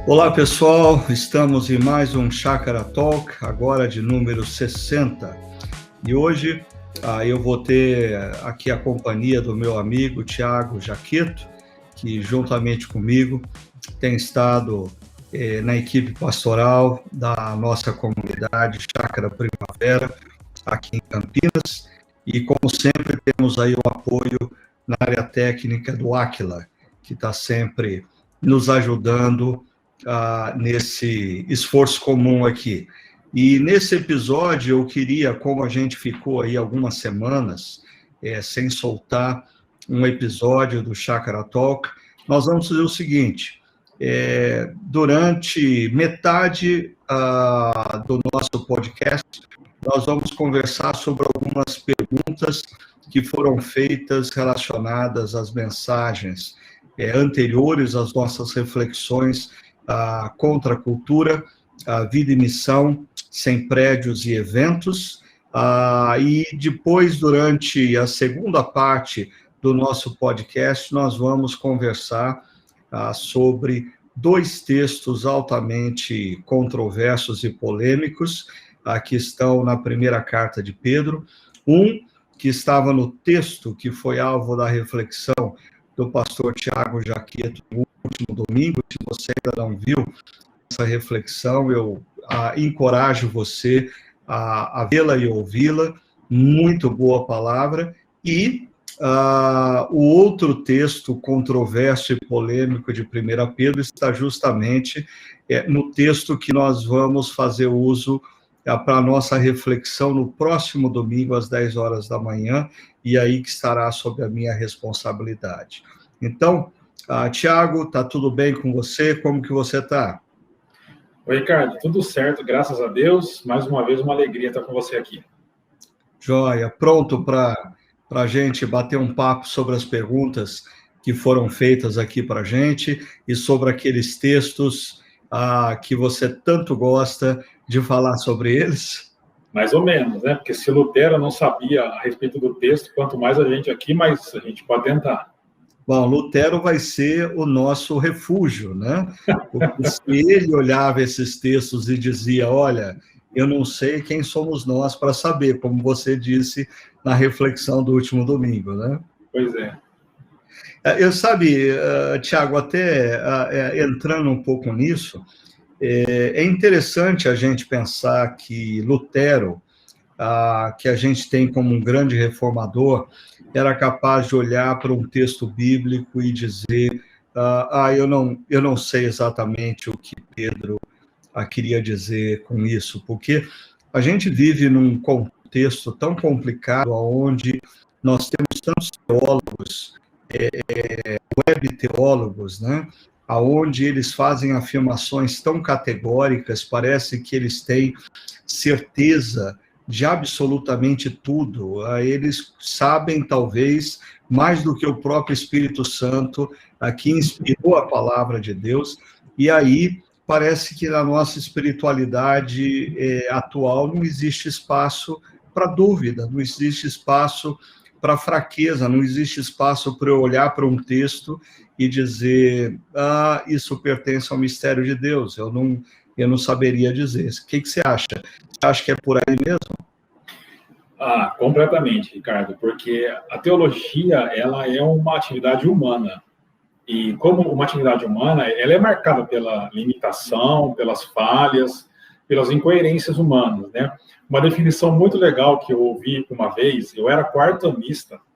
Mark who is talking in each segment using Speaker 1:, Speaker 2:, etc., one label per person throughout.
Speaker 1: Olá pessoal, estamos em mais um Chácara Talk, agora de número 60. E hoje eu vou ter aqui a companhia do meu amigo Thiago Jaqueto, que juntamente comigo tem estado na equipe pastoral da nossa comunidade Chácara Primavera, aqui em Campinas. E como sempre temos aí o apoio na área técnica do Áquila, que está sempre nos ajudando nesse esforço comum aqui. E nesse episódio eu queria, como a gente ficou aí algumas semanas sem soltar um episódio do Chácara Talk, nós vamos fazer o seguinte: durante metade do nosso podcast, nós vamos conversar sobre algumas perguntas que foram feitas relacionadas às mensagens anteriores às nossas reflexões contra a cultura, a vida e missão, sem prédios e eventos. E depois, durante a segunda parte do nosso podcast, nós vamos conversar sobre dois textos altamente controversos e polêmicos, que estão na primeira carta de Pedro. Um que estava no texto que foi alvo da reflexão do pastor Thiago Jaqueto no último domingo. Se você ainda não viu essa reflexão, eu encorajo você a vê-la e ouvi-la. Muito boa palavra. E o outro texto controverso e polêmico de 1 Pedro está justamente no texto que nós vamos fazer uso para a nossa reflexão no próximo domingo, às 10 horas da manhã, e aí que estará sob a minha responsabilidade. Então, Thiago, está tudo bem com você? Como que você está?
Speaker 2: Oi, Ricardo, tudo certo, graças a Deus. Mais uma vez, uma alegria estar com você aqui.
Speaker 1: Joia, pronto para a gente bater um papo sobre as perguntas que foram feitas aqui para a gente e sobre aqueles textos que você tanto gosta de falar sobre eles?
Speaker 2: Mais ou menos, né? Porque se Lutero não sabia a respeito do texto, quanto mais a gente aqui, mais a gente pode tentar.
Speaker 1: Bom, Lutero vai ser o nosso refúgio, né? Porque se ele olhava esses textos e dizia, olha, eu não sei quem somos nós para saber, como você disse na reflexão do último domingo, né?
Speaker 2: Pois é.
Speaker 1: Eu sabe, Thiago, até entrando um pouco nisso, é interessante a gente pensar que Lutero, que a gente tem como um grande reformador, era capaz de olhar para um texto bíblico e dizer, eu não sei exatamente o que Pedro queria dizer com isso, porque a gente vive num contexto tão complicado, onde nós temos tantos teólogos, web teólogos, né? Aonde eles fazem afirmações tão categóricas, parece que eles têm certeza de absolutamente tudo. Eles sabem, talvez, mais do que o próprio Espírito Santo, que inspirou a palavra de Deus, e aí parece que na nossa espiritualidade atual não existe espaço para dúvida, não existe espaço para fraqueza, não existe espaço para eu olhar para um texto e dizer, isso pertence ao mistério de Deus, eu não saberia dizer. O que você acha? Você acha que é por aí mesmo?
Speaker 2: Completamente, Ricardo, porque a teologia, ela é uma atividade humana, e como uma atividade humana, ela é marcada pela limitação, pelas falhas, pelas incoerências humanas, né? Uma definição muito legal que eu ouvi uma vez, eu era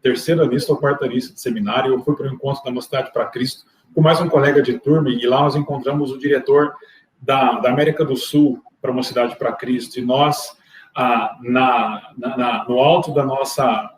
Speaker 2: terceiranista ou quartanista de seminário, eu fui para o encontro da Mocidade para Cristo com mais um colega de turma, e lá nós encontramos o diretor da América do Sul para a Mocidade para Cristo, e nós, no alto da nossa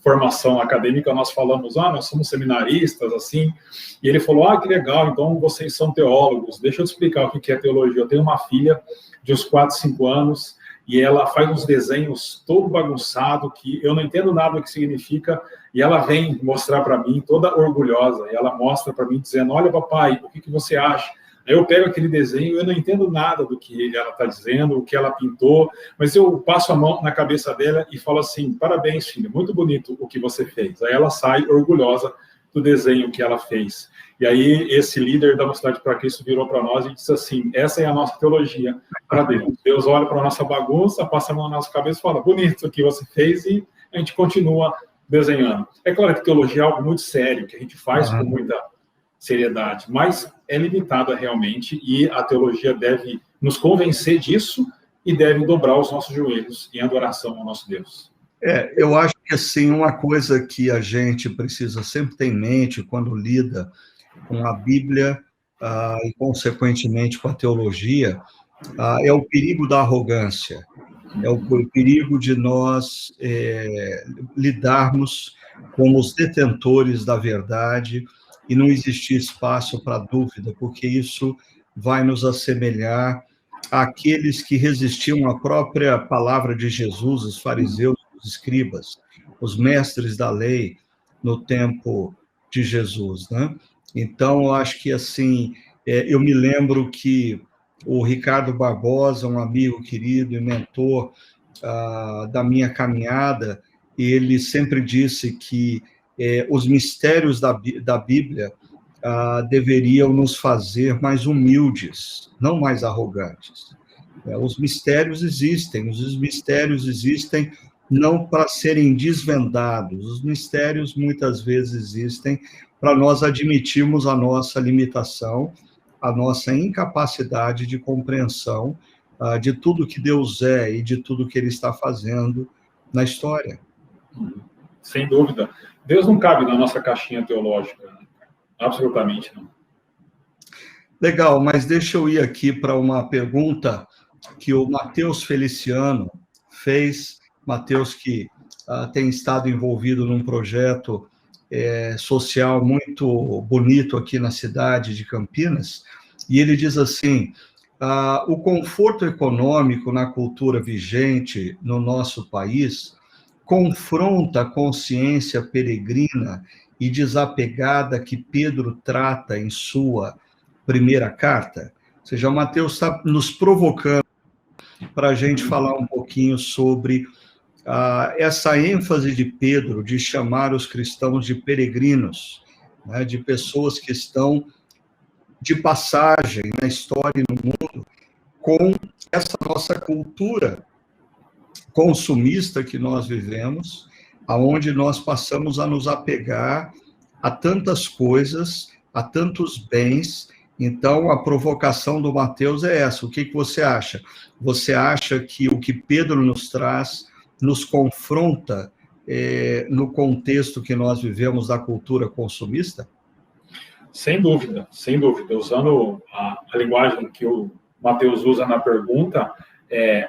Speaker 2: formação acadêmica, nós falamos, nós somos seminaristas, assim, e ele falou, que legal, então vocês são teólogos, deixa eu te explicar o que é teologia. Eu tenho uma filha de uns 4, 5 anos, e ela faz uns desenhos todo bagunçado, que eu não entendo nada do que significa, e ela vem mostrar para mim, toda orgulhosa, e ela mostra para mim, dizendo, olha, papai, o que você acha? Aí eu pego aquele desenho, eu não entendo nada do que ela está dizendo, o que ela pintou, mas eu passo a mão na cabeça dela e falo assim, parabéns, filha, muito bonito o que você fez. Aí ela sai orgulhosa do desenho que ela fez. E aí, esse líder da Mocidade para Cristo virou para nós e disse assim, essa é a nossa teologia para Deus. Deus olha para a nossa bagunça, passa a mão na nossa cabeça e fala, bonito o que você fez, e a gente continua desenhando. É claro que teologia é algo muito sério, que a gente faz com muita seriedade, mas é limitada realmente, e a teologia deve nos convencer disso e deve dobrar os nossos joelhos em adoração ao nosso Deus.
Speaker 1: Eu acho que, assim, uma coisa que a gente precisa sempre ter em mente quando lida com a Bíblia e, consequentemente, com a teologia, é o perigo da arrogância, é o perigo de nós lidarmos como os detentores da verdade e não existir espaço para dúvida, porque isso vai nos assemelhar àqueles que resistiam à própria palavra de Jesus, os fariseus, os escribas, os mestres da lei no tempo de Jesus, né? Então, eu acho que, assim, eu me lembro que o Ricardo Barbosa, um amigo querido e mentor da minha caminhada, ele sempre disse que os mistérios da Bíblia deveriam nos fazer mais humildes, não mais arrogantes. Os mistérios existem não para serem desvendados, os mistérios muitas vezes existem para nós admitirmos a nossa limitação, a nossa incapacidade de compreensão de tudo que Deus é e de tudo que Ele está fazendo na história.
Speaker 2: Sem dúvida. Deus não cabe na nossa caixinha teológica, né? Absolutamente não.
Speaker 1: Legal, mas deixa eu ir aqui para uma pergunta que o Matheus Feliciano fez. Matheus, que tem estado envolvido num projeto social muito bonito aqui na cidade de Campinas, e ele diz assim, o conforto econômico na cultura vigente no nosso país confronta a consciência peregrina e desapegada que Pedro trata em sua primeira carta? Ou seja, o Matheus está nos provocando para a gente falar um pouquinho sobre essa ênfase de Pedro de chamar os cristãos de peregrinos, né, de pessoas que estão de passagem na história e no mundo, com essa nossa cultura consumista que nós vivemos, aonde nós passamos a nos apegar a tantas coisas, a tantos bens. Então, a provocação do Matheus é essa. O que você acha? Você acha que o que Pedro nos traz nos confronta no contexto que nós vivemos da cultura consumista?
Speaker 2: Sem dúvida, sem dúvida. Usando a linguagem que o Matheus usa na pergunta,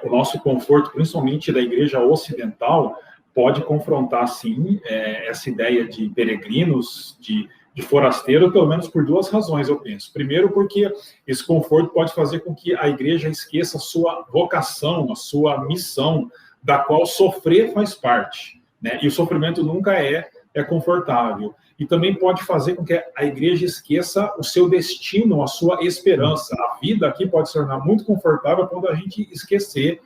Speaker 2: o nosso conforto, principalmente da igreja ocidental, pode confrontar, sim, essa ideia de peregrinos, de forasteiro, pelo menos por duas razões, eu penso. Primeiro, porque esse conforto pode fazer com que a igreja esqueça a sua vocação, a sua missão, da qual sofrer faz parte, né? E o sofrimento nunca é confortável. E também pode fazer com que a igreja esqueça o seu destino, a sua esperança. A vida aqui pode se tornar muito confortável quando a gente esquecer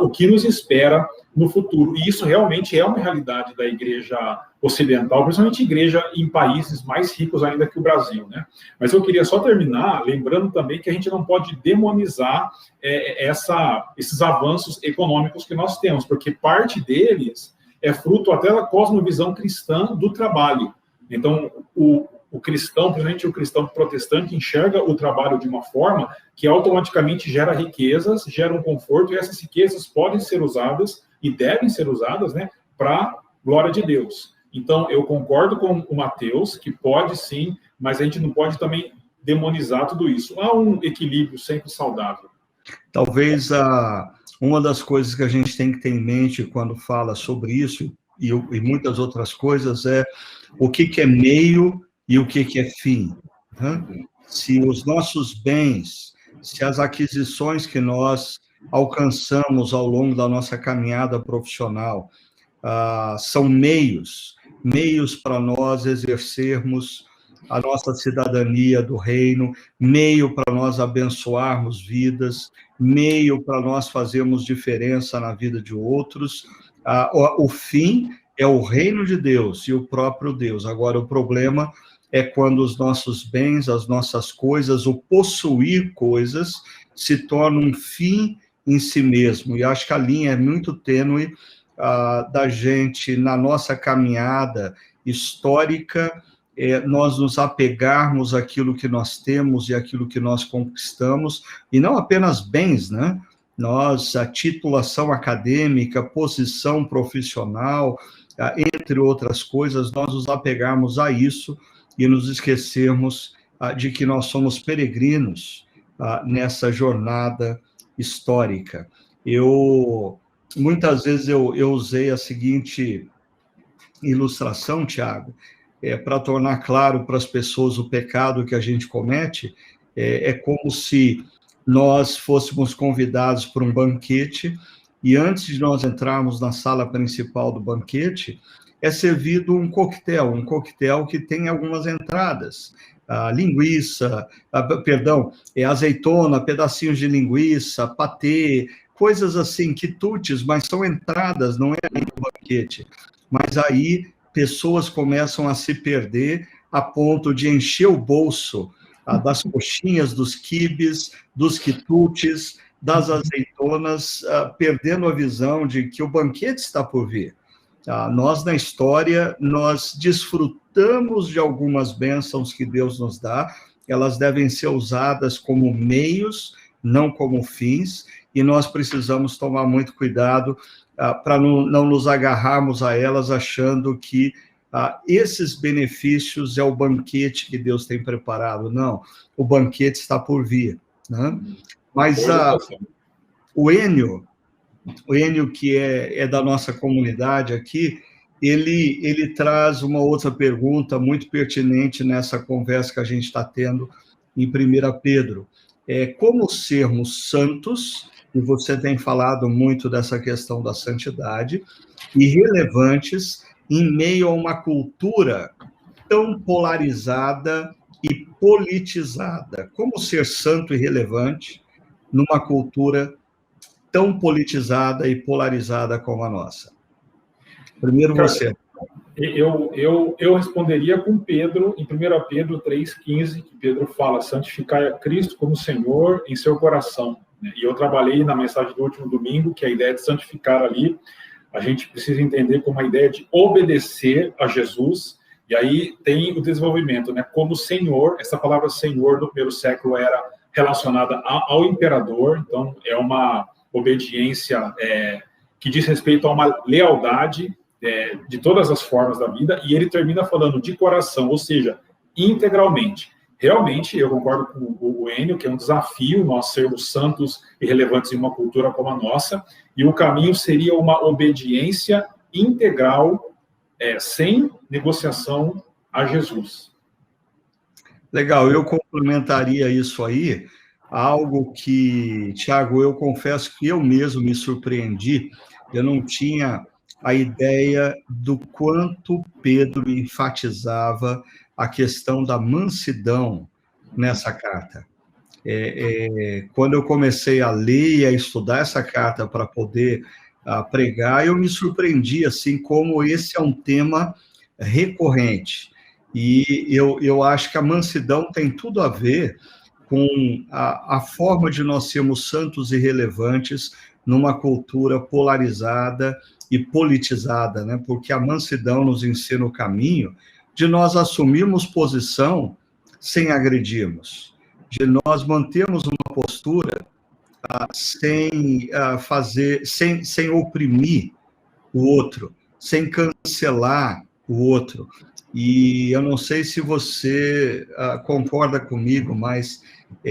Speaker 2: o que nos espera no futuro. E isso realmente é uma realidade da igreja ocidental, principalmente igreja em países mais ricos ainda que o Brasil, né? Mas eu queria só terminar lembrando também que a gente não pode demonizar esses avanços econômicos que nós temos, porque parte deles é fruto até da cosmovisão cristã do trabalho. Então, o cristão, principalmente o cristão protestante, enxerga o trabalho de uma forma que automaticamente gera riquezas, gera um conforto, e essas riquezas podem ser usadas e devem ser usadas, né, para glória de Deus. Então, eu concordo com o Matheus, que pode sim, mas a gente não pode também demonizar tudo isso. Há um equilíbrio sempre saudável.
Speaker 1: Talvez uma das coisas que a gente tem que ter em mente quando fala sobre isso, e muitas outras coisas, é o que é meio e o que é fim. Né? Se os nossos bens, se as aquisições que nós alcançamos ao longo da nossa caminhada profissional são meios para nós exercermos a nossa cidadania do reino, meio para nós abençoarmos vidas, meio para nós fazermos diferença na vida de outros. O fim é o reino de Deus e o próprio Deus. Agora, o problema é quando os nossos bens, as nossas coisas, o possuir coisas, se torna um fim em si mesmo. E acho que a linha é muito tênue da gente, na nossa caminhada histórica, nós nos apegarmos àquilo que nós temos e àquilo que nós conquistamos, e não apenas bens, né? Nós, a titulação acadêmica, posição profissional, entre outras coisas, nós nos apegarmos a isso e nos esquecermos de que nós somos peregrinos nessa jornada histórica. Muitas vezes eu usei a seguinte ilustração, Tiago, para tornar claro para as pessoas o pecado que a gente comete, é como se nós fôssemos convidados para um banquete, e antes de nós entrarmos na sala principal do banquete, é servido um coquetel que tem algumas entradas, linguiça, azeitona, pedacinhos de linguiça, patê, coisas assim, quitutes, mas são entradas, não é nem o banquete. Mas aí pessoas começam a se perder a ponto de encher o bolso das coxinhas, dos quibes, dos quitutes, das azeitonas, perdendo a visão de que o banquete está por vir. Nós, na história, nós desfrutamos de algumas bênçãos que Deus nos dá, elas devem ser usadas como meios, não como fins, e nós precisamos tomar muito cuidado para não nos agarrarmos a elas achando que esses benefícios é o banquete que Deus tem preparado. Não, o banquete está por vir, né? Mas o Enio, que é da nossa comunidade aqui, ele traz uma outra pergunta muito pertinente nessa conversa que a gente está tendo em 1 Pedro. Como sermos santos, e você tem falado muito dessa questão da santidade, e relevantes em meio a uma cultura tão polarizada e politizada. Como ser santo e relevante numa cultura tão politizada e polarizada como a nossa? Primeiro você.
Speaker 2: Eu responderia com Pedro, em 1 Pedro 3,15, que Pedro fala: santificai a Cristo como Senhor em seu coração. E eu trabalhei na mensagem do último domingo, que a ideia de santificar ali, a gente precisa entender como a ideia de obedecer a Jesus, e aí tem o desenvolvimento, né? Como Senhor, essa palavra Senhor no primeiro século era relacionada ao imperador, então é uma obediência que diz respeito a uma lealdade de todas as formas da vida, e ele termina falando de coração, ou seja, integralmente. Realmente, eu concordo com o Enio, que é um desafio nós sermos santos e relevantes em uma cultura como a nossa, e o caminho seria uma obediência integral, sem negociação a Jesus.
Speaker 1: Legal, eu complementaria isso aí, algo que, Tiago, eu confesso que eu mesmo me surpreendi, eu não tinha a ideia do quanto Pedro enfatizava a questão da mansidão nessa carta. Quando eu comecei a ler e a estudar essa carta para poder pregar, eu me surpreendi, assim, como esse é um tema recorrente. E eu acho que a mansidão tem tudo a ver com a forma de nós sermos santos e relevantes numa cultura polarizada e politizada, né? Porque a mansidão nos ensina o caminho de nós assumirmos posição sem agredirmos, de nós mantermos uma postura sem oprimir o outro, sem cancelar o outro. E eu não sei se você concorda comigo, mas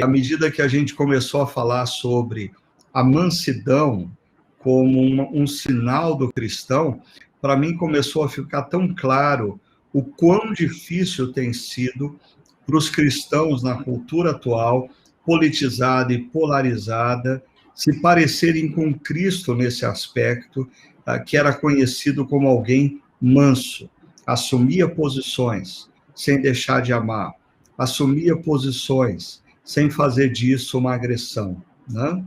Speaker 1: à medida que a gente começou a falar sobre a mansidão como um sinal do cristão, para mim começou a ficar tão claro o quão difícil tem sido para os cristãos na cultura atual, politizada e polarizada, se parecerem com Cristo nesse aspecto, que era conhecido como alguém manso, assumia posições sem deixar de amar, assumia posições sem fazer disso uma agressão, né?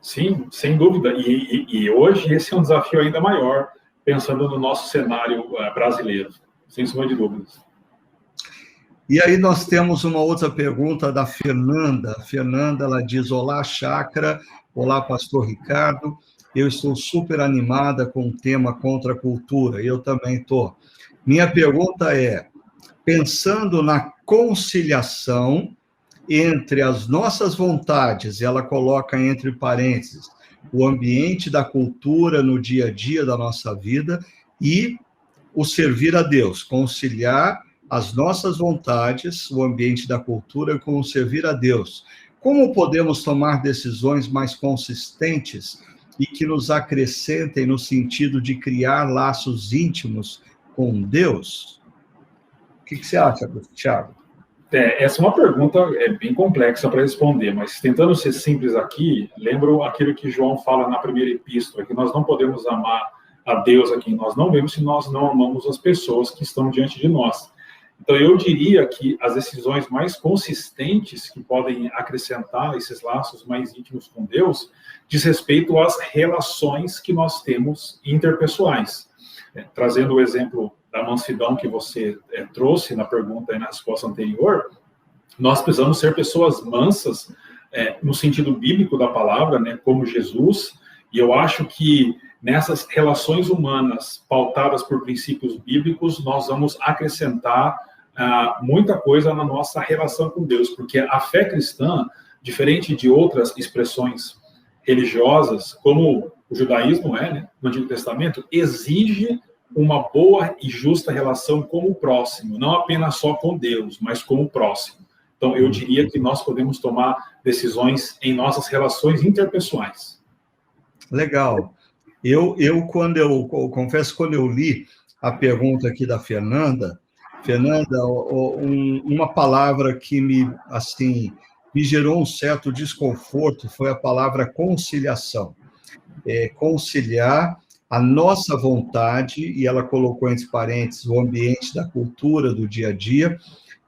Speaker 2: Sim, sem dúvida. E hoje esse é um desafio ainda maior, pensando no nosso cenário brasileiro, sem sombra de dúvidas.
Speaker 1: E aí nós temos uma outra pergunta da Fernanda. Fernanda, ela diz: olá, Chácara, olá, pastor Ricardo, eu estou super animada com o tema contra a cultura, eu também estou. Minha pergunta é, pensando na conciliação entre as nossas vontades, e ela coloca entre parênteses, o ambiente da cultura no dia a dia da nossa vida e o servir a Deus, conciliar as nossas vontades, o ambiente da cultura com o servir a Deus. Como podemos tomar decisões mais consistentes e que nos acrescentem no sentido de criar laços íntimos com Deus? O que você acha, Thiago?
Speaker 2: Essa é uma pergunta bem complexa para responder, mas tentando ser simples aqui, lembro aquilo que João fala na primeira epístola, que nós não podemos amar a Deus a quem nós não vemos se nós não amamos as pessoas que estão diante de nós. Então, eu diria que as decisões mais consistentes que podem acrescentar esses laços mais íntimos com Deus diz respeito às relações que nós temos interpessoais. Trazendo o exemplo da mansidão que você trouxe na pergunta e na resposta anterior, nós precisamos ser pessoas mansas, no sentido bíblico da palavra, né, como Jesus, e eu acho que nessas relações humanas pautadas por princípios bíblicos, nós vamos acrescentar muita coisa na nossa relação com Deus, porque a fé cristã, diferente de outras expressões religiosas, como o judaísmo né, no Antigo Testamento, exige uma boa e justa relação com o próximo, não apenas só com Deus, mas com o próximo. Então, eu diria que nós podemos tomar decisões em nossas relações interpessoais.
Speaker 1: Legal. Eu confesso, quando eu li a pergunta aqui da Fernanda, uma palavra que me gerou um certo desconforto foi a palavra conciliação. Conciliar a nossa vontade, e ela colocou entre parênteses o ambiente da cultura do dia a dia,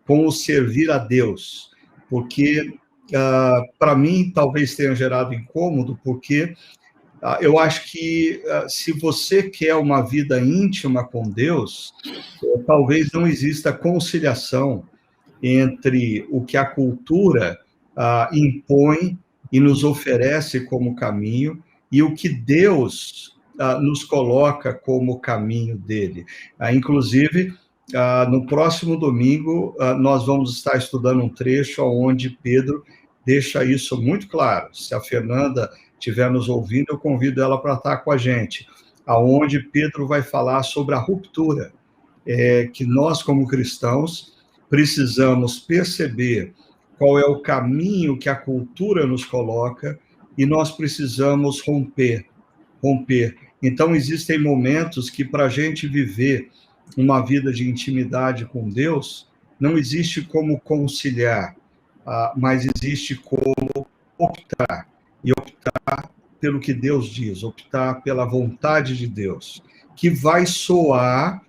Speaker 1: com o servir a Deus. Porque, para mim, talvez tenha gerado incômodo, porque eu acho que se você quer uma vida íntima com Deus, talvez não exista conciliação entre o que a cultura impõe e nos oferece como caminho e o que Deus nos coloca como caminho dele. Inclusive, no próximo domingo, nós vamos estar estudando um trecho onde Pedro deixa isso muito claro. Se a Fernanda estiver nos ouvindo, eu convido ela para estar com a gente, aonde Pedro vai falar sobre a ruptura, que nós, como cristãos, precisamos perceber qual é o caminho que a cultura nos coloca e nós precisamos romper. Então, existem momentos que, para a gente viver uma vida de intimidade com Deus, não existe como conciliar, mas existe como optar. E optar pelo que Deus diz, optar pela vontade de Deus, que vai soar,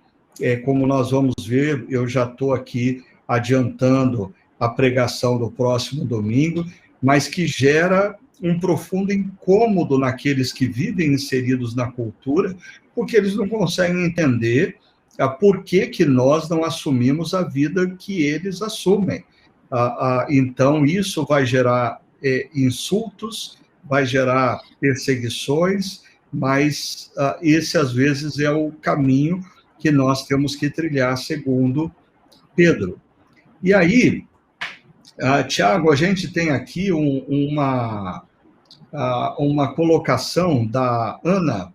Speaker 1: como nós vamos ver, eu já estou aqui adiantando a pregação do próximo domingo, mas que gera um profundo incômodo naqueles que vivem inseridos na cultura, porque eles não conseguem entender por que nós não assumimos a vida que eles assumem. Então, isso vai gerar insultos, vai gerar perseguições, mas esse, às vezes, é o caminho que nós temos que trilhar, segundo Pedro. E aí, Tiago, a gente tem aqui uma colocação da Ana.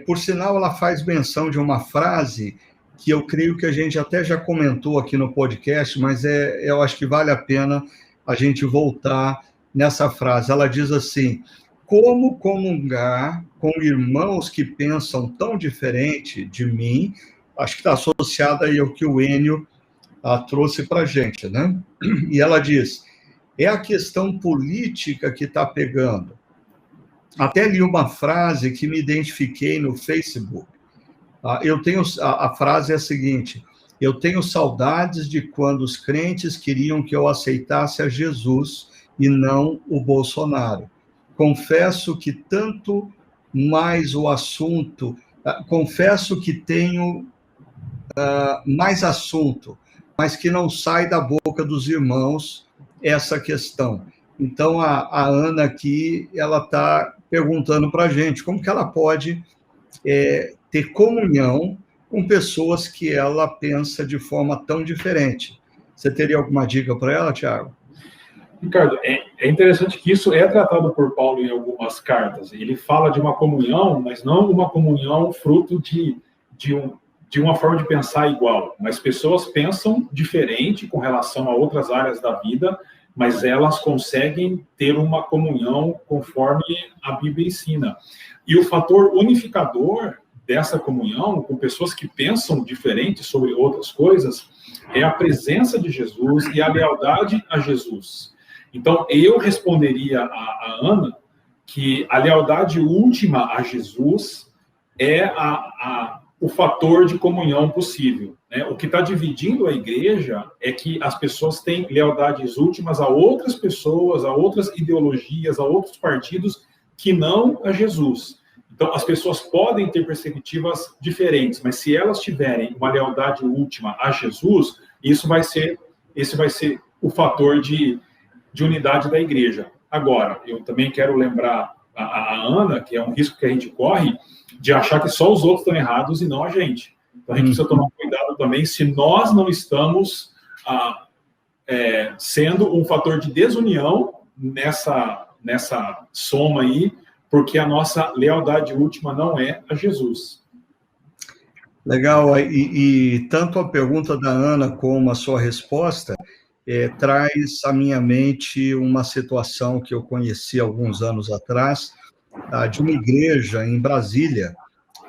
Speaker 1: Por sinal, ela faz menção de uma frase que eu creio que a gente até já comentou aqui no podcast, mas eu acho que vale a pena a gente voltar nessa frase. Ela diz assim: como comungar com irmãos que pensam tão diferente de mim? Acho que está associada aí ao que o Enio trouxe para a gente, né? E ela diz: é a questão política que está pegando. Até li uma frase que me identifiquei no Facebook. A frase é a seguinte: eu tenho saudades de quando os crentes queriam que eu aceitasse a Jesus e não o Bolsonaro. Confesso que tanto mais o assunto confesso que tenho mais assunto, mas que não sai da boca dos irmãos essa questão. Então, a Ana aqui, ela está perguntando para a gente como que ela pode ter comunhão com pessoas que ela pensa de forma tão diferente. Você teria alguma dica para ela, Tiago?
Speaker 2: Ricardo, é interessante que isso é tratado por Paulo em algumas cartas. Ele fala de uma comunhão, mas não uma comunhão fruto de uma forma de pensar igual. Mas pessoas pensam diferente com relação a outras áreas da vida, mas elas conseguem ter uma comunhão conforme a Bíblia ensina. E o fator unificador dessa comunhão com pessoas que pensam diferente sobre outras coisas é a presença de Jesus e a lealdade a Jesus. Então, eu responderia a Ana que a lealdade última a Jesus é o fator de comunhão possível, né? O que está dividindo a igreja é que as pessoas têm lealdades últimas a outras pessoas, a outras ideologias, a outros partidos, que não a Jesus. Então, as pessoas podem ter perspectivas diferentes, mas se elas tiverem uma lealdade última a Jesus, esse vai ser o fator de unidade da igreja. Agora, eu também quero lembrar a Ana, que é um risco que a gente corre, de achar que só os outros estão errados e não a gente. Então, a gente precisa tomar cuidado também se nós não estamos sendo um fator de desunião nessa soma aí, porque a nossa lealdade última não é a Jesus.
Speaker 1: Legal, e tanto a pergunta da Ana como a sua resposta traz à minha mente uma situação que eu conheci alguns anos atrás, de uma igreja em Brasília,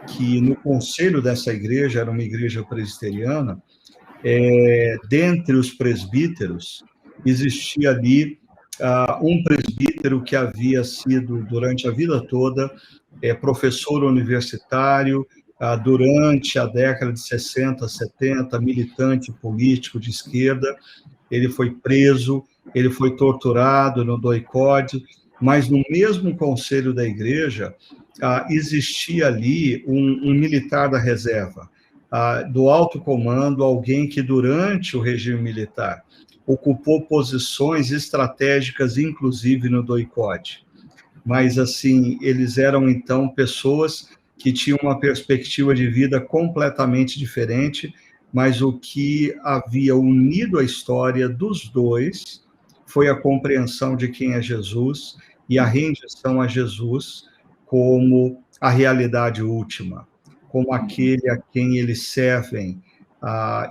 Speaker 1: que no conselho dessa igreja, era uma igreja presbiteriana, dentre os presbíteros, existia ali um presbítero que havia sido, durante a vida toda, professor universitário, durante a década de 60, 70, militante político de esquerda. Ele foi preso, ele foi torturado no doicode, mas no mesmo conselho da igreja existia ali um militar da reserva, do alto comando, alguém que durante o regime militar ocupou posições estratégicas, inclusive no doicode. Mas, assim, eles eram, então, pessoas que tinham uma perspectiva de vida completamente diferente, mas o que havia unido a história dos dois foi a compreensão de quem é Jesus e a rendição a Jesus como a realidade última, como aquele a quem eles servem.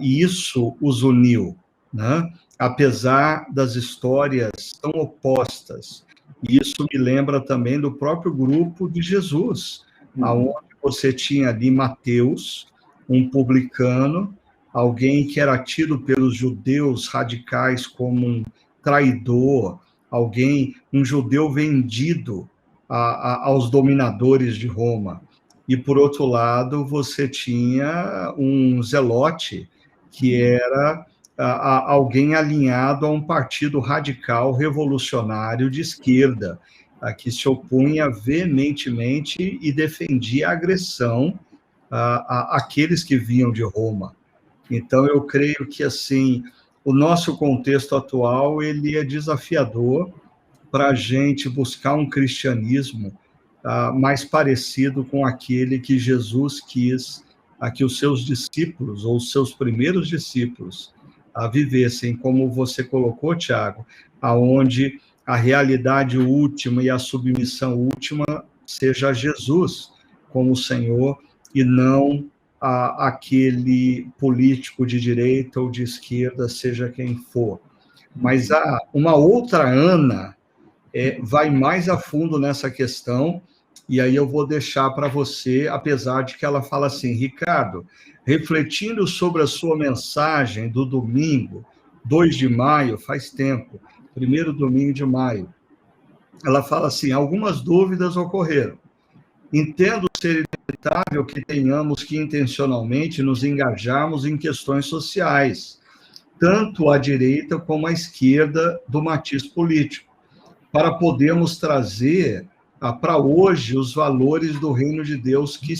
Speaker 1: E isso os uniu, né? Apesar das histórias tão opostas. E isso me lembra também do próprio grupo de Jesus, onde você tinha ali Mateus, um publicano, alguém que era tido pelos judeus radicais como um traidor, um judeu vendido aos dominadores de Roma. E, por outro lado, você tinha um zelote, que era alguém alinhado a um partido radical revolucionário de esquerda, que se opunha veementemente e defendia a agressão àqueles que vinham de Roma. Então, eu creio que, assim, o nosso contexto atual, ele é desafiador para a gente buscar um cristianismo mais parecido com aquele que Jesus quis que os seus discípulos, ou os seus primeiros discípulos, vivessem, como você colocou, Tiago, aonde a realidade última e a submissão última seja a Jesus como Senhor e não aquele político de direita ou de esquerda, seja quem for. Mas uma outra Ana vai mais a fundo nessa questão, e aí eu vou deixar para você, apesar de que ela fala assim: Ricardo, refletindo sobre a sua mensagem do domingo, 2 de maio, faz tempo, primeiro domingo de maio, ela fala assim: algumas dúvidas ocorreram. Entendo ser inevitável que tenhamos que intencionalmente nos engajarmos em questões sociais, tanto à direita como à esquerda do matiz político, para podermos trazer para hoje os valores do reino de Deus que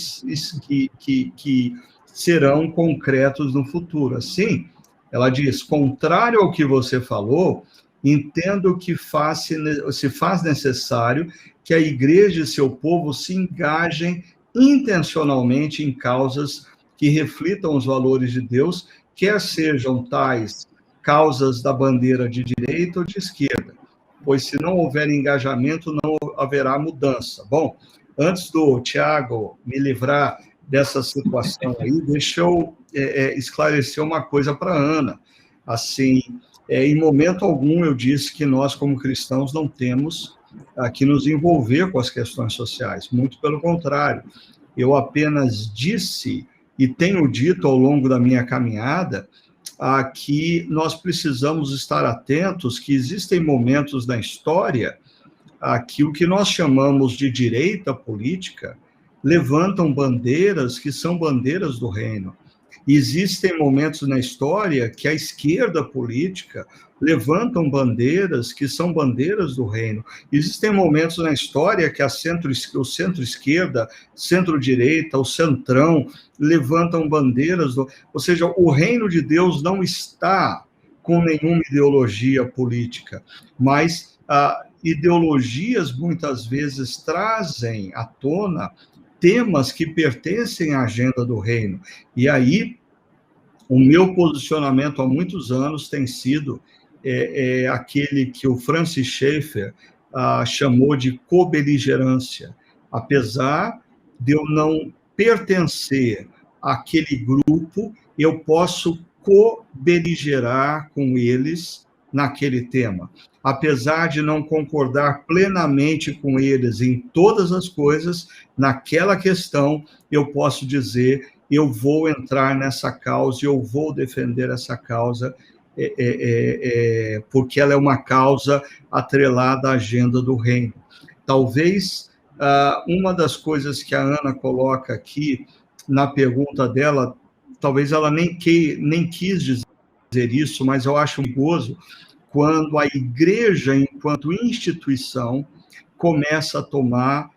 Speaker 1: serão concretos no futuro. Assim, ela diz, contrário ao que você falou, entendo que se faz necessário que a igreja e seu povo se engajem intencionalmente em causas que reflitam os valores de Deus, quer sejam tais causas da bandeira de direita ou de esquerda, pois se não houver engajamento, não haverá mudança. Bom, antes do Tiago me livrar dessa situação aí, deixa eu esclarecer uma coisa para a Ana. Assim, em momento algum eu disse que nós, como cristãos, não temos que nos envolver com as questões sociais, muito pelo contrário. Eu apenas disse, e tenho dito ao longo da minha caminhada, que nós precisamos estar atentos que existem momentos na história que o que nós chamamos de direita política levantam bandeiras que são bandeiras do reino. Existem momentos na história que a esquerda política levantam bandeiras que são bandeiras do reino. Existem momentos na história que o centro-esquerda, centro-direita, o centrão levantam bandeiras. Ou seja, o reino de Deus não está com nenhuma ideologia política, mas ideologias muitas vezes trazem à tona temas que pertencem à agenda do reino. E aí, o meu posicionamento há muitos anos tem sido aquele que o Francis Schaeffer chamou de cobeligerância. Apesar de eu não pertencer àquele grupo, eu posso cobeligerar com eles naquele tema. Apesar de não concordar plenamente com eles em todas as coisas, naquela questão, eu posso dizer, eu vou entrar nessa causa, eu vou defender essa causa, porque ela é uma causa atrelada à agenda do reino. Talvez uma das coisas que a Ana coloca aqui na pergunta dela, talvez ela nem quis dizer isso, mas eu acho perigoso quando a igreja, enquanto instituição, começa a tomar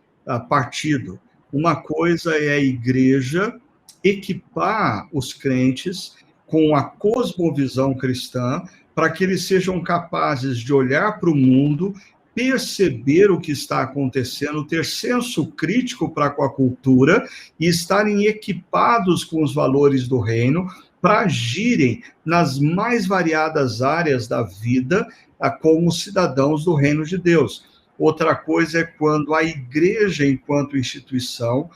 Speaker 1: partido. Uma coisa é a igreja equipar os crentes com a cosmovisão cristã, para que eles sejam capazes de olhar para o mundo, perceber o que está acontecendo, ter senso crítico para com a cultura e estarem equipados com os valores do reino, para agirem nas mais variadas áreas da vida como cidadãos do reino de Deus. Outra coisa é quando a igreja, enquanto instituição,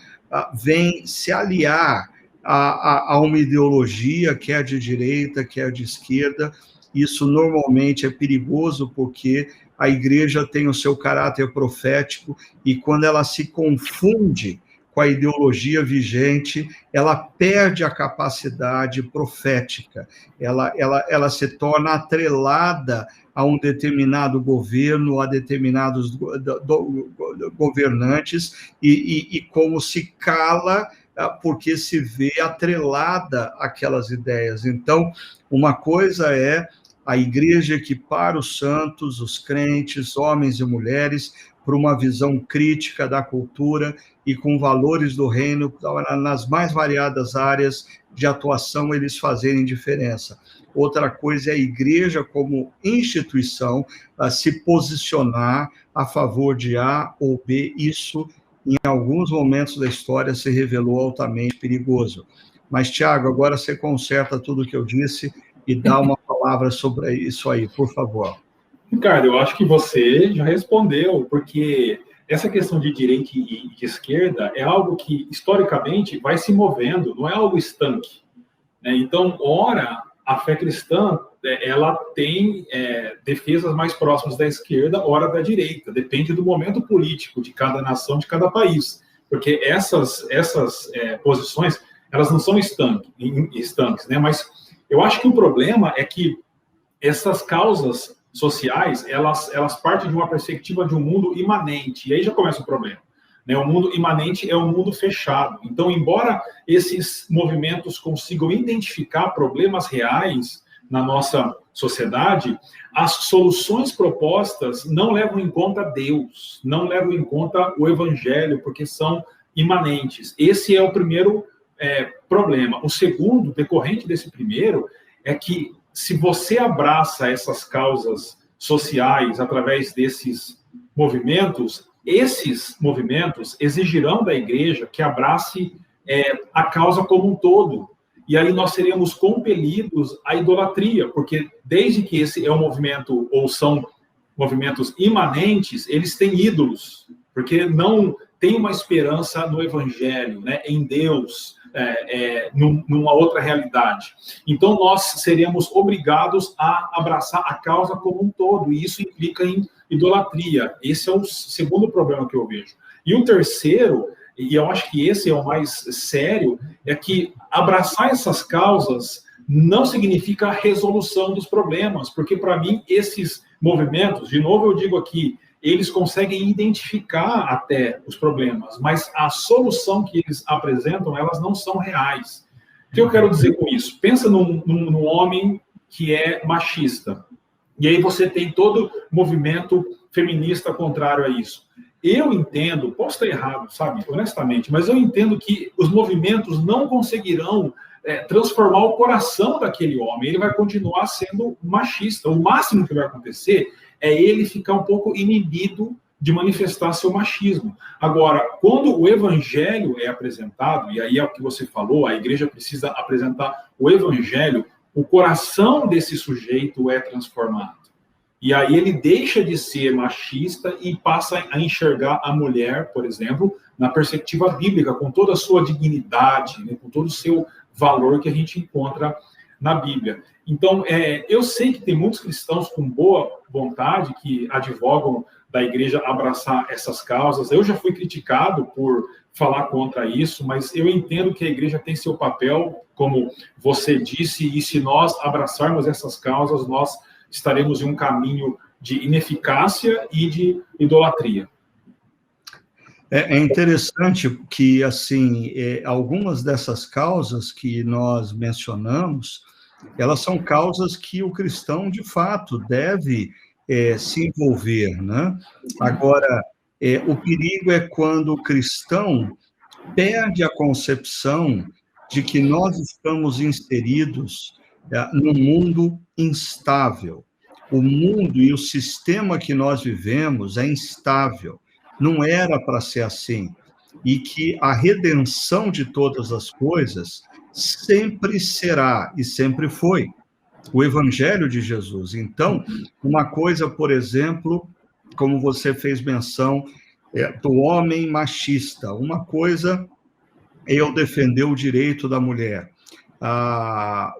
Speaker 1: vem se aliar a uma ideologia, quer de direita, quer de esquerda. Isso normalmente é perigoso, porque a igreja tem o seu caráter profético, e quando ela se confunde com a ideologia vigente, ela perde a capacidade profética, ela se torna atrelada a um determinado governo, a determinados governantes, e como se cala, porque se vê atrelada àquelas ideias. Então, uma coisa é a igreja equipar os santos, os crentes, homens e mulheres, para uma visão crítica da cultura e com valores do reino, nas mais variadas áreas de atuação, eles fazerem diferença. Outra coisa é a igreja, como instituição, se posicionar a favor de A ou B. Isso, em alguns momentos da história, se revelou altamente perigoso. Mas, Tiago, agora você conserta tudo o que eu disse e dá uma palavra sobre isso aí, por favor.
Speaker 2: Ricardo, eu acho que você já respondeu, porque essa questão de direita e de esquerda é algo que, historicamente, vai se movendo, não é algo estanque, né? Então, ora, a fé cristã, ela tem defesas mais próximas da esquerda, ora da direita, depende do momento político de cada nação, de cada país, porque essas posições, elas não são estanques, né? Mas eu acho que o problema é que essas causas sociais, elas partem de uma perspectiva de um mundo imanente, e aí já começa o problema, né? O mundo imanente é um mundo fechado. Então, embora esses movimentos consigam identificar problemas reais, na nossa sociedade, as soluções propostas não levam em conta Deus, não levam em conta o Evangelho, porque são imanentes. Esse é o primeiro problema. O segundo, decorrente desse primeiro, é que se você abraça essas causas sociais através desses movimentos, esses movimentos exigirão da igreja que abrace a causa como um todo. E aí nós seremos compelidos à idolatria, porque desde que esse é um movimento, ou são movimentos imanentes, eles têm ídolos, porque não tem uma esperança no Evangelho, né, em Deus, numa outra realidade. Então nós seremos obrigados a abraçar a causa como um todo, e isso implica em idolatria. Esse é o segundo problema que eu vejo. E o terceiro, e eu acho que esse é o mais sério, é que abraçar essas causas não significa a resolução dos problemas, porque, para mim, esses movimentos, de novo eu digo aqui, eles conseguem identificar até os problemas, mas a solução que eles apresentam, elas não são reais. O que eu quero dizer com isso? Pensa num homem que é machista, e aí você tem todo movimento feminista contrário a isso. Eu entendo, posso estar errado, sabe, honestamente, mas eu entendo que os movimentos não conseguirão transformar o coração daquele homem. Ele vai continuar sendo machista. O máximo que vai acontecer é ele ficar um pouco inibido de manifestar seu machismo. Agora, quando o evangelho é apresentado, e aí é o que você falou, a igreja precisa apresentar o evangelho, o coração desse sujeito é transformado. E aí ele deixa de ser machista e passa a enxergar a mulher, por exemplo, na perspectiva bíblica, com toda a sua dignidade, né, com todo o seu valor que a gente encontra na Bíblia. Então, eu sei que tem muitos cristãos com boa vontade que advogam da igreja abraçar essas causas. Eu já fui criticado por falar contra isso, mas eu entendo que a igreja tem seu papel, como você disse, e se nós abraçarmos essas causas, nós estaremos em um caminho de ineficácia e de idolatria.
Speaker 1: É interessante que, assim, algumas dessas causas que nós mencionamos, elas são causas que o cristão, de fato, deve se envolver, né? Agora, o perigo é quando o cristão perde a concepção de que nós estamos inseridos num mundo instável. O mundo e o sistema que nós vivemos é instável. Não era para ser assim. E que a redenção de todas as coisas sempre será e sempre foi o Evangelho de Jesus. Então, uma coisa, por exemplo, como você fez menção, do homem machista. Uma coisa é eu defender o direito da mulher.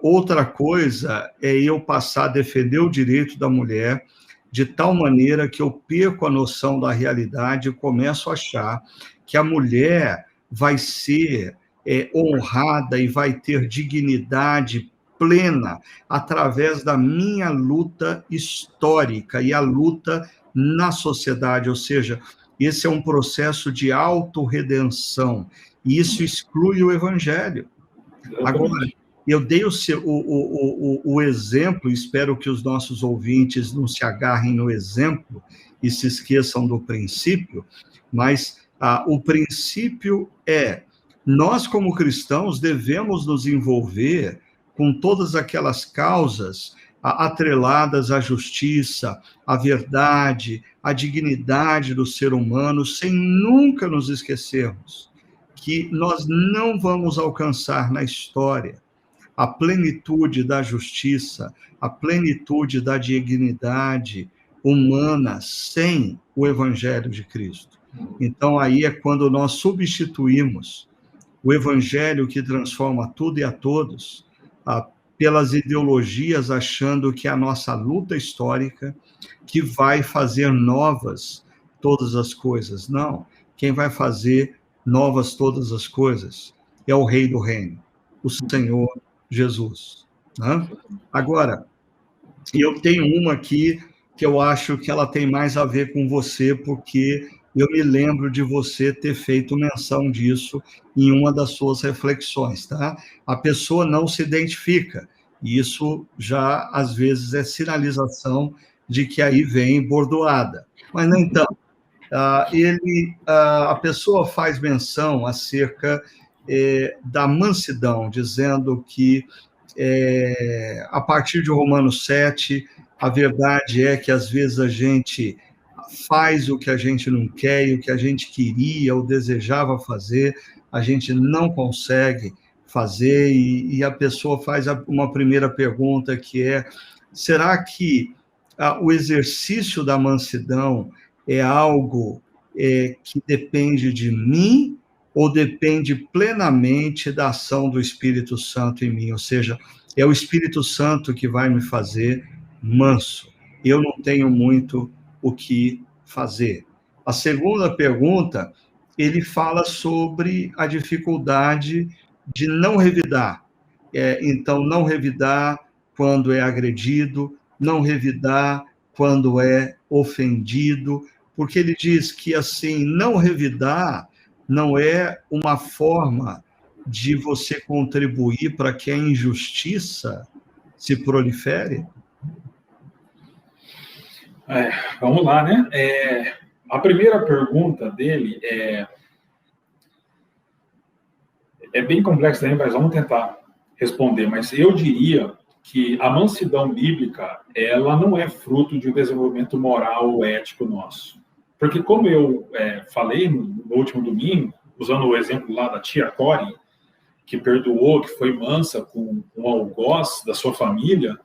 Speaker 1: Outra coisa é eu passar a defender o direito da mulher de tal maneira que eu perco a noção da realidade e começo a achar que a mulher vai ser honrada e vai ter dignidade plena através da minha luta histórica e a luta na sociedade, ou seja, esse é um processo de autorredenção, e isso exclui o Evangelho. Agora, eu dei o exemplo, espero que os nossos ouvintes não se agarrem no exemplo e se esqueçam do princípio, mas o princípio nós como cristãos devemos nos envolver com todas aquelas causas atreladas à justiça, à verdade, à dignidade do ser humano, sem nunca nos esquecermos que nós não vamos alcançar na história a plenitude da justiça, a plenitude da dignidade humana sem o Evangelho de Cristo. Então, aí é quando nós substituímos o Evangelho que transforma tudo e a todos pelas ideologias, achando que é a nossa luta histórica que vai fazer novas todas as coisas. Não, quem vai fazer novas todas as coisas é o Rei do Reino, o Senhor Jesus. Né? Agora, eu tenho uma aqui que eu acho que ela tem mais a ver com você, porque eu me lembro de você ter feito menção disso em uma das suas reflexões, tá? A pessoa não se identifica, E isso já, às vezes, é sinalização de que aí vem bordoada. Mas, nem tanto. A pessoa faz menção acerca da mansidão, dizendo que, a partir de Romanos 7, a verdade é que, às vezes, a gente faz o que a gente não quer e o que a gente queria ou desejava fazer, a gente não consegue fazer, e a pessoa faz uma primeira pergunta, que é: será que o exercício da mansidão é algo que depende de mim ou depende plenamente da ação do Espírito Santo em mim? Ou seja, é o Espírito Santo que vai me fazer manso. Eu não tenho muito o que fazer. A segunda pergunta, ele fala sobre a dificuldade de não revidar. Então, não revidar quando é agredido, não revidar quando é ofendido, porque ele diz que, assim, não revidar não é uma forma de você contribuir para que a injustiça se prolifere?
Speaker 2: Vamos lá, né? A primeira pergunta dele é bem complexa também, mas vamos tentar responder. Mas eu diria que a mansidão bíblica, ela não é fruto de um desenvolvimento moral ou ético nosso. Porque, como eu falei no último domingo, usando o exemplo lá da tia Cori, que perdoou, que foi mansa com o algoz da sua família,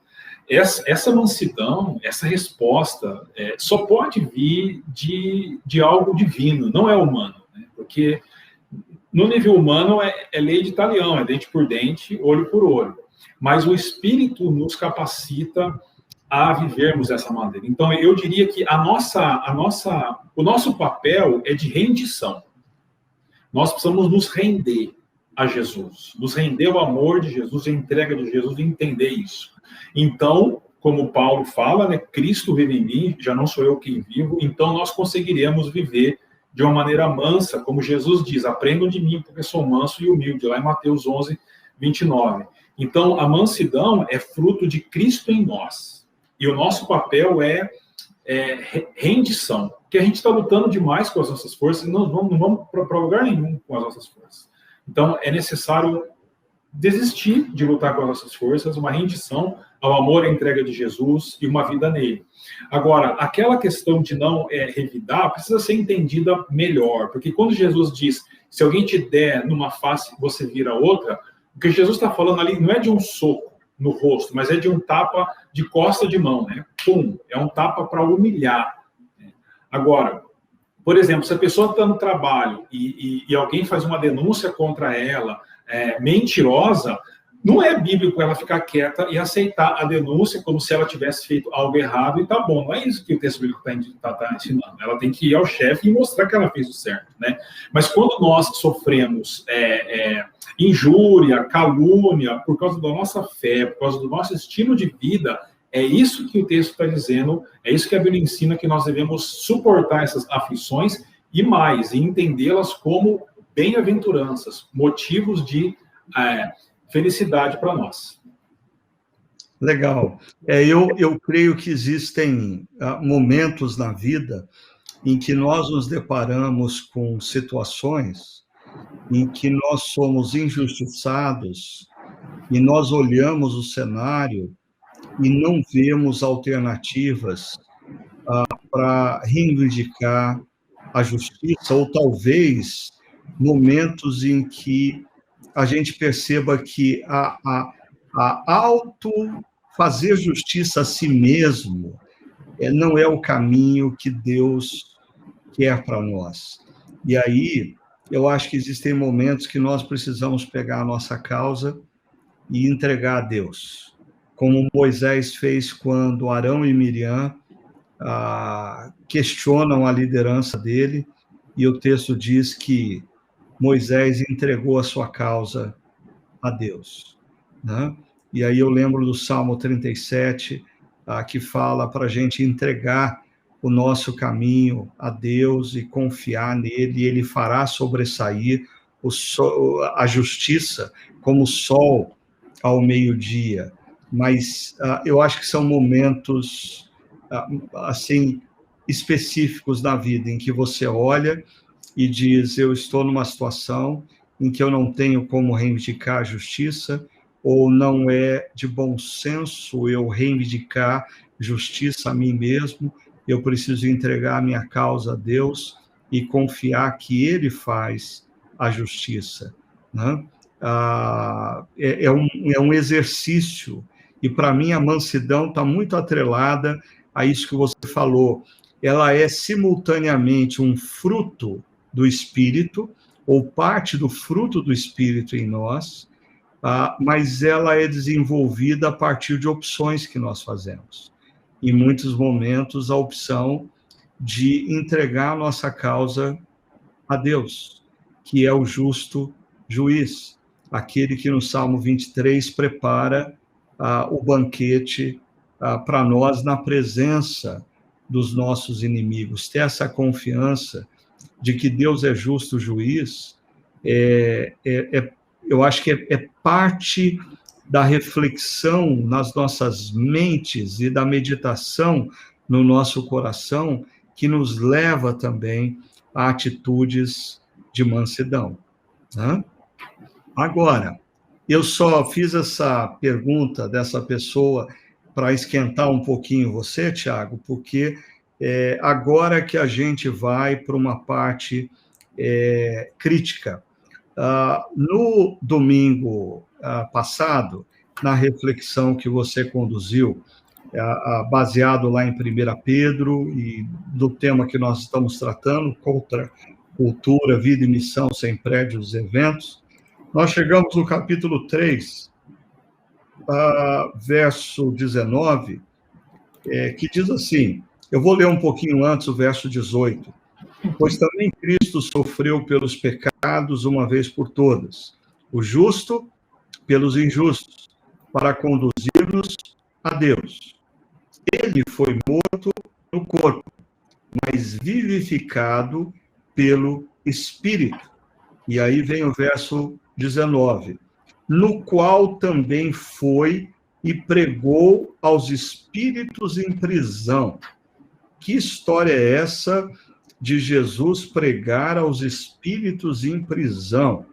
Speaker 2: essa mansidão, essa resposta, só pode vir de algo divino, não é humano. Né? Porque no nível humano é lei de talião, é dente por dente, olho por olho. Mas o Espírito nos capacita a vivermos dessa maneira. Então, eu diria que o nosso papel é de rendição. Nós precisamos nos render a Jesus, nos render ao amor de Jesus, a entrega de Jesus, e entender isso. Então, como Paulo fala, né, Cristo vive em mim, já não sou eu quem vivo, então nós conseguiremos viver de uma maneira mansa, como Jesus diz: aprendam de mim, porque sou manso e humilde, lá em Mateus 11, 29. Então, a mansidão é fruto de Cristo em nós. E o nosso papel é rendição, porque a gente está lutando demais com as nossas forças e não vamos para lugar nenhum com as nossas forças. Então, é necessário desistir de lutar com as nossas forças, uma rendição ao amor e à entrega de Jesus e uma vida nele. Agora, aquela questão de não revidar precisa ser entendida melhor, porque quando Jesus diz: se alguém te der numa face, você vira outra, o que Jesus está falando ali não é de um soco no rosto, mas é de um tapa de costa de mão, né? Pum, é um tapa para humilhar. Agora, por exemplo, se a pessoa está no trabalho e alguém faz uma denúncia contra ela, mentirosa, não é bíblico ela ficar quieta e aceitar a denúncia como se ela tivesse feito algo errado e tá bom. Não é isso que o texto bíblico está ensinando. Ela tem que ir ao chefe e mostrar que ela fez o certo, né? Mas quando nós sofremos injúria, calúnia, por causa da nossa fé, por causa do nosso estilo de vida, é isso que o texto está dizendo, é isso que a Bíblia ensina, que nós devemos suportar essas aflições e mais, e entendê-las como bem-aventuranças, motivos de felicidade para nós.
Speaker 1: Legal. Eu creio que existem momentos na vida em que nós nos deparamos com situações em que nós somos injustiçados e nós olhamos o cenário e não vemos alternativas para reivindicar a justiça, ou talvez momentos em que a gente perceba que a fazer justiça a si mesmo não é o caminho que Deus quer para nós. E aí, eu acho que existem momentos que nós precisamos pegar a nossa causa e entregar a Deus, como Moisés fez quando Arão e Miriam questionam a liderança dele, e o texto diz que Moisés entregou a sua causa a Deus, né? E aí eu lembro do Salmo 37, que fala para a gente entregar o nosso caminho a Deus e confiar nele, e ele fará sobressair a justiça como o sol ao meio-dia. mas eu acho que são momentos, assim, específicos na vida, em que você olha e diz, eu estou numa situação em que eu não tenho como reivindicar a justiça, ou não é de bom senso eu reivindicar justiça a mim mesmo, eu preciso entregar a minha causa a Deus e confiar que Ele faz a justiça, né? É um exercício, e para mim a mansidão está muito atrelada a isso que você falou. Ela é simultaneamente um fruto do Espírito, ou parte do fruto do Espírito em nós, mas ela é desenvolvida a partir de opções que nós fazemos. Em muitos momentos, a opção de entregar a nossa causa a Deus, que é o justo juiz, aquele que no Salmo 23 prepara o banquete para nós na presença dos nossos inimigos. Ter essa confiança de que Deus é justo juiz, eu acho que é parte da reflexão nas nossas mentes e da meditação no nosso coração, que nos leva também a atitudes de mansidão, né? Agora, eu só fiz essa pergunta dessa pessoa para esquentar um pouquinho você, Tiago, porque agora que a gente vai para uma parte crítica. No domingo passado, na reflexão que você conduziu, baseado lá em 1 Pedro, e do tema que nós estamos tratando, contra cultura, vida e missão sem prédios e eventos, nós chegamos no capítulo 3, verso 19, que diz assim, eu vou ler um pouquinho antes o verso 18, pois também Cristo sofreu pelos pecados uma vez por todas, o justo pelos injustos, para conduzir-nos a Deus. Ele foi morto no corpo, mas vivificado pelo Espírito. E aí vem o verso 19, no qual também foi e pregou aos espíritos em prisão. Que história é essa de Jesus pregar aos espíritos em prisão?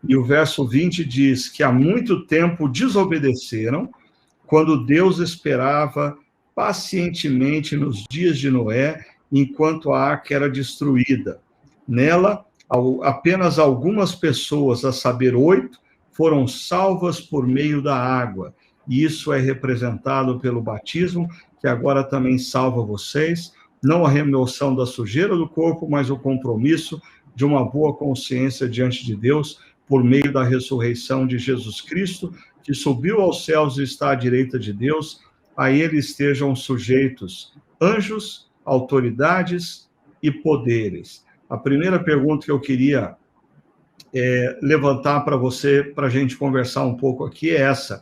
Speaker 1: E o verso 20 diz que há muito tempo desobedeceram, quando Deus esperava pacientemente nos dias de Noé, enquanto a arca era destruída. Nela, apenas algumas pessoas, a saber, 8, foram salvas por meio da água. E isso é representado pelo batismo, que agora também salva vocês, não a remoção da sujeira do corpo, mas o compromisso de uma boa consciência diante de Deus, por meio da ressurreição de Jesus Cristo, que subiu aos céus e está à direita de Deus, a ele estejam sujeitos anjos, autoridades e poderes. A primeira pergunta que eu queria levantar para você, para a gente conversar um pouco aqui, é essa.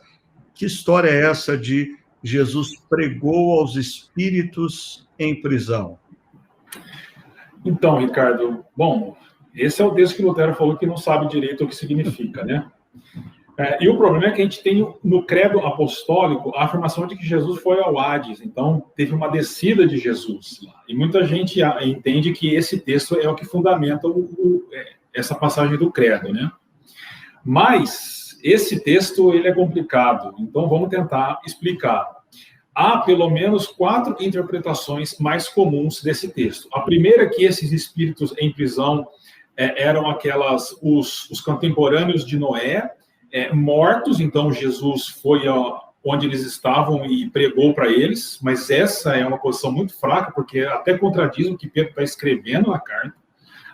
Speaker 1: Que história é essa de Jesus pregou aos espíritos em prisão?
Speaker 2: Então, Ricardo, bom, esse é o texto que Lutero falou que não sabe direito o que significa, né? E o problema é que a gente tem no credo apostólico a afirmação de que Jesus foi ao Hades, então teve uma descida de Jesus lá. E muita gente entende que esse texto é o que fundamenta essa passagem do credo, né? Mas esse texto ele é complicado, então vamos tentar explicar. Há pelo menos 4 interpretações mais comuns desse texto. A primeira é que esses espíritos em prisão eram os contemporâneos de Noé, mortos, então Jesus foi onde eles estavam e pregou para eles, mas essa é uma posição muito fraca, porque até contradiz o que Pedro está escrevendo na carta.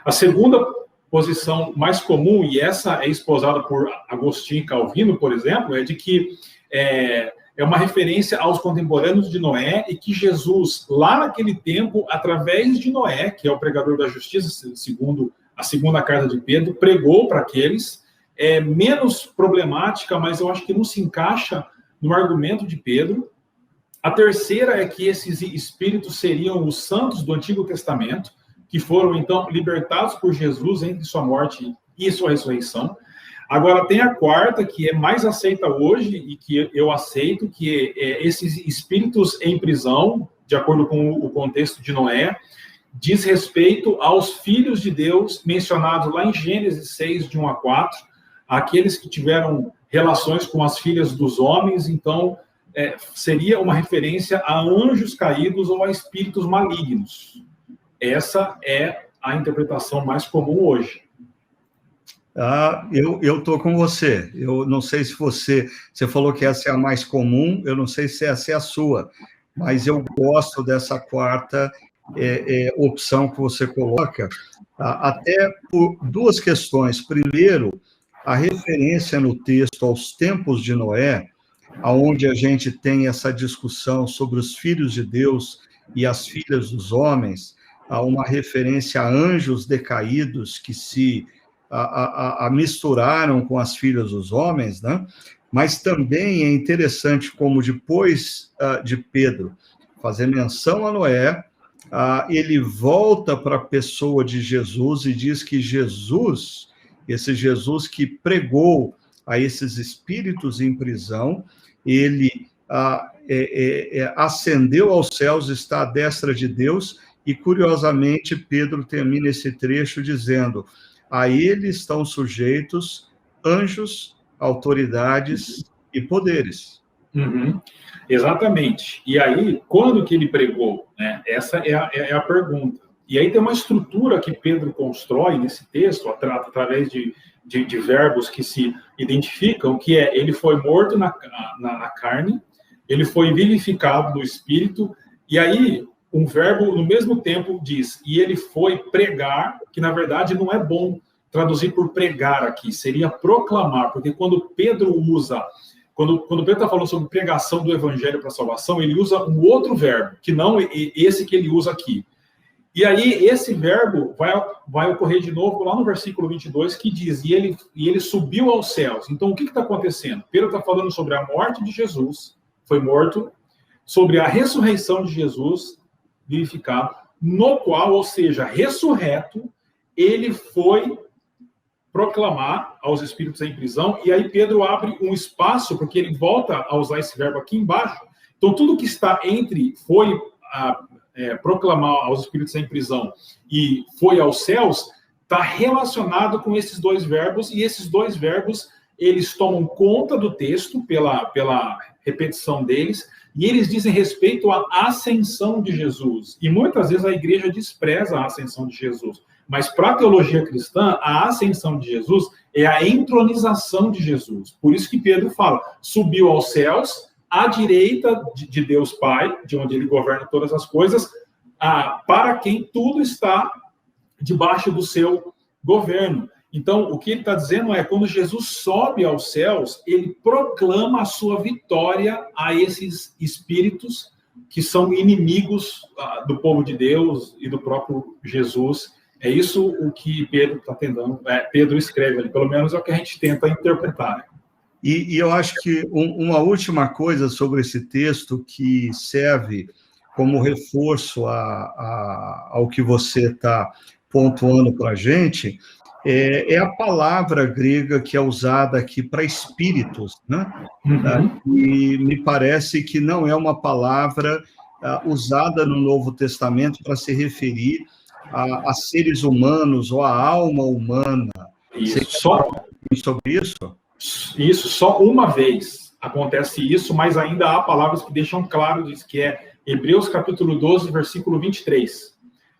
Speaker 2: A segunda posição mais comum, e essa é esposada por Agostinho e Calvino, por exemplo, é de que é uma referência aos contemporâneos de Noé, e que Jesus, lá naquele tempo, através de Noé, que é o pregador da justiça, segundo a segunda carta de Pedro, pregou para aqueles. É menos problemática, mas eu acho que não se encaixa no argumento de Pedro. A terceira é que esses espíritos seriam os santos do Antigo Testamento, que foram, então, libertados por Jesus entre sua morte e sua ressurreição. Agora, tem a quarta, que é mais aceita hoje, e que eu aceito, que é esses espíritos em prisão, de acordo com o contexto de Noé, diz respeito aos filhos de Deus, mencionados lá em Gênesis 6, de 1 a 4, aqueles que tiveram relações com as filhas dos homens. Então, seria uma referência a anjos caídos ou a espíritos malignos. Essa é a interpretação mais comum hoje.
Speaker 1: Eu estou com você. Eu não sei se você falou que essa é a mais comum, eu não sei se essa é a sua, mas eu gosto dessa quarta opção que você coloca, até por duas questões. Primeiro, a referência no texto aos tempos de Noé, onde a gente tem essa discussão sobre os filhos de Deus e as filhas dos homens, há uma referência a anjos decaídos que se misturaram com as filhas dos homens, né? Mas também é interessante como depois de Pedro fazer menção a Noé, ele volta para a pessoa de Jesus e diz que Jesus, esse Jesus que pregou a esses espíritos em prisão, ele ascendeu aos céus, está à destra de Deus, e curiosamente Pedro termina esse trecho dizendo: a ele estão sujeitos anjos, autoridades e poderes.
Speaker 2: Uhum. Exatamente. E aí, quando que ele pregou? Né? Essa é a pergunta. E aí tem uma estrutura que Pedro constrói nesse texto, através de verbos que se identificam, que ele foi morto na carne, ele foi vivificado no espírito, e aí um verbo no mesmo tempo diz, e ele foi pregar, que na verdade não é bom traduzir por pregar aqui, seria proclamar, porque quando Pedro usa, quando Pedro está falando sobre pregação do evangelho para a salvação, ele usa um outro verbo, que não esse que ele usa aqui. E aí esse verbo vai ocorrer de novo lá no versículo 22, que diz, e ele subiu aos céus. Então o que está acontecendo? Pedro está falando sobre a morte de Jesus, foi morto, sobre a ressurreição de Jesus, vivificado, no qual, ou seja, ressurreto, ele foi proclamar aos espíritos em prisão, e aí Pedro abre um espaço, porque ele volta a usar esse verbo aqui embaixo. Então, tudo que está entre foi proclamar aos espíritos em prisão e foi aos céus, está relacionado com esses dois verbos, e esses dois verbos, eles tomam conta do texto pela repetição deles, e eles dizem respeito à ascensão de Jesus. E muitas vezes a igreja despreza a ascensão de Jesus. Mas para a teologia cristã, a ascensão de Jesus é a entronização de Jesus. Por isso que Pedro fala, subiu aos céus, à direita de Deus Pai, de onde ele governa todas as coisas, para quem tudo está debaixo do seu governo. Então, o que ele está dizendo é, quando Jesus sobe aos céus, ele proclama a sua vitória a esses espíritos que são inimigos do povo de Deus e do próprio Jesus. É isso o que Pedro está tentando, Pedro escreve ali, pelo menos é o que a gente tenta interpretar.
Speaker 1: E eu acho que uma última coisa sobre esse texto que serve como reforço ao que você está pontuando para a gente, é a palavra grega que é usada aqui para espíritos, né? Uhum. E me parece que não é uma palavra usada no Novo Testamento para se referir a seres humanos ou a alma humana.
Speaker 2: Isso.
Speaker 1: Sobre isso?
Speaker 2: Isso, só uma vez acontece isso, mas ainda há palavras que deixam claro disso, que é Hebreus capítulo 12, versículo 23.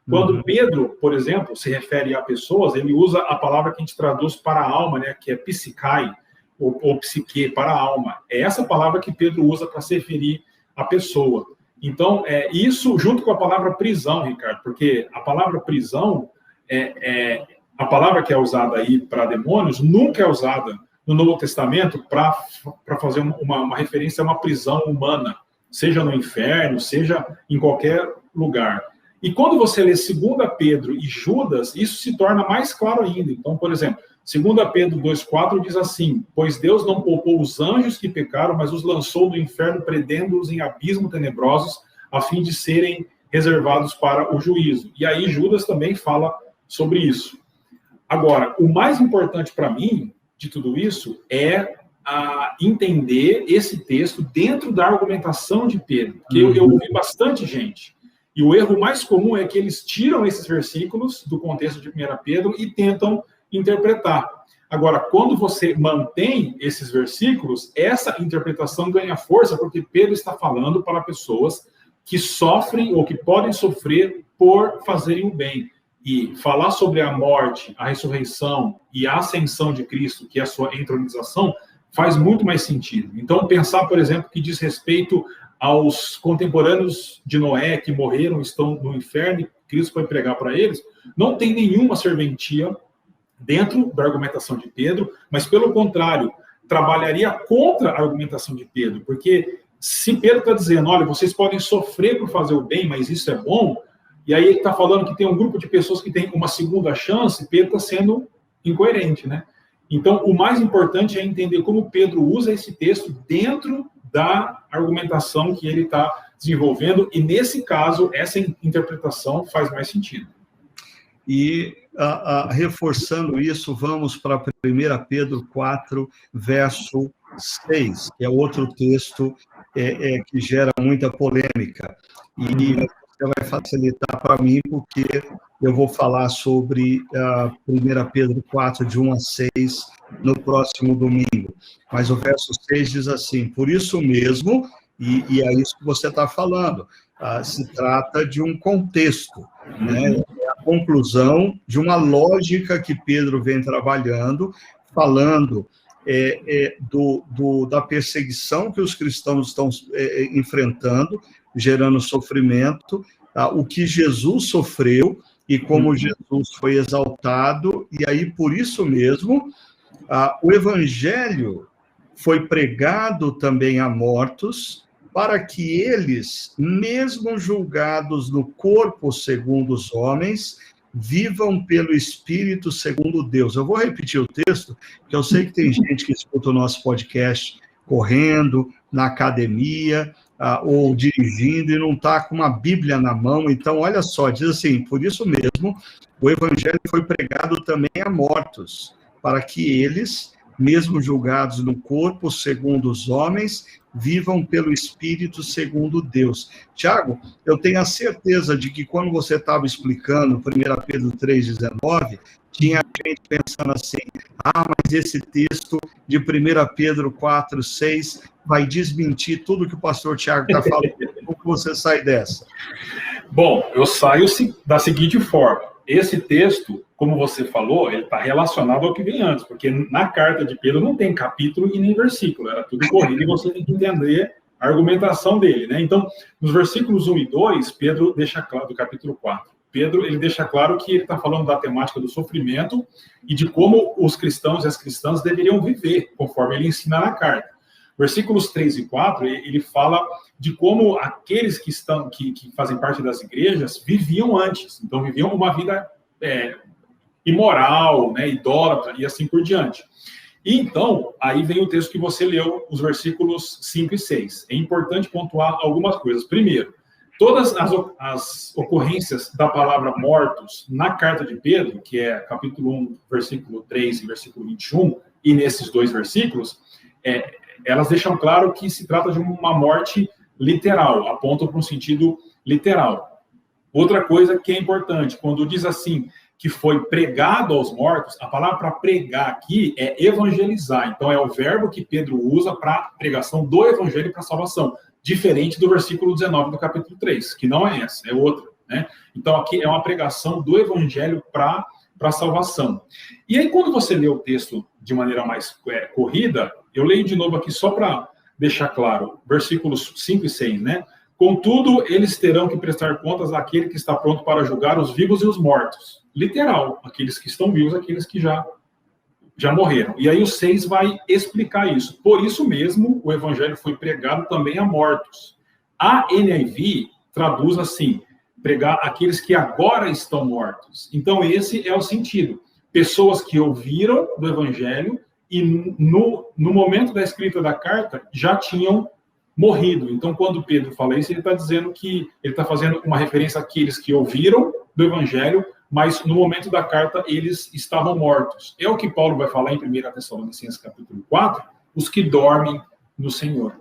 Speaker 2: Quando Pedro, por exemplo, se refere a pessoas, ele usa a palavra que a gente traduz para a alma, né, que é psikai, ou psique, para a alma. É essa palavra que Pedro usa para se referir à pessoa. Então, isso junto com a palavra prisão, Ricardo, porque a palavra prisão, a palavra que é usada aí para demônios, nunca é usada no Novo Testamento para fazer uma referência a uma prisão humana, seja no inferno, seja em qualquer lugar. E quando você lê 2 Pedro e Judas, isso se torna mais claro ainda. Então, por exemplo, 2 Pedro 2,4 diz assim, pois Deus não poupou os anjos que pecaram, mas os lançou no inferno, prendendo-os em abismos tenebrosos, a fim de serem reservados para o juízo. E aí Judas também fala sobre isso. Agora, o mais importante para mim de tudo isso é a entender esse texto dentro da argumentação de Pedro. Porque eu ouvi bastante gente. E o erro mais comum é que eles tiram esses versículos do contexto de 1 Pedro e tentam interpretar. Agora, quando você mantém esses versículos, essa interpretação ganha força, porque Pedro está falando para pessoas que sofrem ou que podem sofrer por fazerem o bem. E falar sobre a morte, a ressurreição e a ascensão de Cristo, que é a sua entronização, faz muito mais sentido. Então, pensar, por exemplo, que diz respeito aos contemporâneos de Noé que morreram, estão no inferno, e Cristo foi pregar para eles, não tem nenhuma serventia dentro da argumentação de Pedro, mas, pelo contrário, trabalharia contra a argumentação de Pedro, porque se Pedro está dizendo, olha, vocês podem sofrer por fazer o bem, mas isso é bom, e aí ele está falando que tem um grupo de pessoas que tem uma segunda chance, Pedro está sendo incoerente, né? Então, o mais importante é entender como Pedro usa esse texto dentro da argumentação que ele está desenvolvendo, e nesse caso, essa interpretação faz mais sentido.
Speaker 1: E, reforçando isso, vamos para 1 Pedro 4, verso 6, que é outro texto que gera muita polêmica. E você vai facilitar para mim, porque eu vou falar sobre 1 Pedro 4, de 1 a 6, no próximo domingo. Mas o verso 6 diz assim, por isso mesmo, e é isso que você está falando, se trata de um contexto, né? É a conclusão de uma lógica que Pedro vem trabalhando, falando da perseguição que os cristãos estão enfrentando, gerando sofrimento, o que Jesus sofreu e como Jesus foi exaltado, e aí, por isso mesmo, o evangelho foi pregado também a mortos, para que eles, mesmo julgados no corpo segundo os homens, vivam pelo Espírito segundo Deus. Eu vou repetir o texto, porque eu sei que tem gente que escuta o nosso podcast correndo, na academia, ou dirigindo, e não está com uma Bíblia na mão. Então, olha só, diz assim, por isso mesmo, o evangelho foi pregado também a mortos, para que eles, mesmo julgados no corpo segundo os homens, vivam pelo Espírito segundo Deus. Tiago, eu tenho a certeza de que quando você estava explicando 1 Pedro 3,19, tinha gente pensando assim, mas esse texto de 1 Pedro 4, 6 vai desmentir tudo que o pastor Tiago está falando. Como que você sai dessa?
Speaker 2: Bom, eu saio da seguinte forma. Esse texto, como você falou, ele está relacionado ao que vem antes, porque na carta de Pedro não tem capítulo e nem versículo, era tudo corrido e você tem que entender a argumentação dele, né? Então, nos versículos 1 e 2, Pedro deixa claro, do capítulo 4, Pedro ele deixa claro que ele está falando da temática do sofrimento e de como os cristãos e as cristãs deveriam viver, conforme ele ensina na carta. Versículos 3 e 4, ele fala de como aqueles que fazem parte das igrejas viviam antes. Então, viviam uma vida imoral, né, idólatra e assim por diante. E então, aí vem o texto que você leu, os versículos 5 e 6. É importante pontuar algumas coisas. Primeiro, todas as ocorrências da palavra mortos na carta de Pedro, que é capítulo 1, versículo 3 e versículo 21, e nesses dois versículos, elas deixam claro que se trata de uma morte literal, apontam para um sentido literal. Outra coisa que é importante, quando diz assim, que foi pregado aos mortos, a palavra para pregar aqui é evangelizar. Então, é o verbo que Pedro usa para pregação do evangelho para salvação, diferente do versículo 19 do capítulo 3, que não é essa, é outra, né? Então, aqui é uma pregação do evangelho para salvação. E aí, quando você lê o texto de maneira mais corrida, eu leio de novo aqui só para deixar claro, versículos 5 e 6, né? Contudo, eles terão que prestar contas àquele que está pronto para julgar os vivos e os mortos. Literal, aqueles que estão vivos, aqueles que já morreram. E aí o 6 vai explicar isso. Por isso mesmo, o evangelho foi pregado também a mortos. A NIV traduz assim, pregar aqueles que agora estão mortos. Então esse é o sentido. Pessoas que ouviram do evangelho e no momento da escrita da carta já tinham morrido. Então, quando Pedro fala isso, ele está dizendo que ele está fazendo uma referência àqueles que ouviram do evangelho, mas no momento da carta eles estavam mortos. É o que Paulo vai falar em 1 Tessalonicenses capítulo 4, os que dormem no Senhor.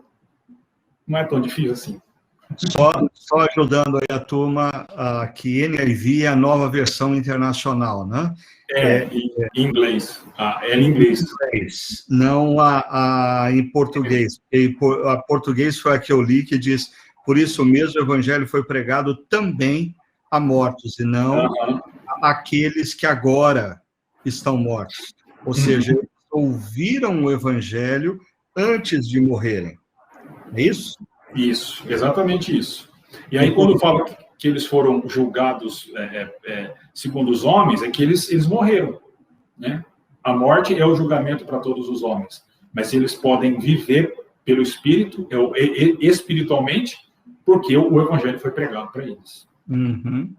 Speaker 2: Não é tão difícil assim.
Speaker 1: Só ajudando aí a turma, que NIV é a nova versão internacional, né?
Speaker 2: Em inglês. É em inglês.
Speaker 1: Não em português. A português foi a que eu li, que diz, por isso mesmo o evangelho foi pregado também a mortos, e não àqueles que agora estão mortos. Ou seja, eles ouviram o evangelho antes de morrerem. É isso?
Speaker 2: Isso, exatamente isso. E aí, quando fala que eles foram julgados segundo os homens, é que eles morreram, né? A morte é o julgamento para todos os homens, mas eles podem viver pelo Espírito, espiritualmente, porque o Evangelho foi pregado para eles.
Speaker 1: Uhum.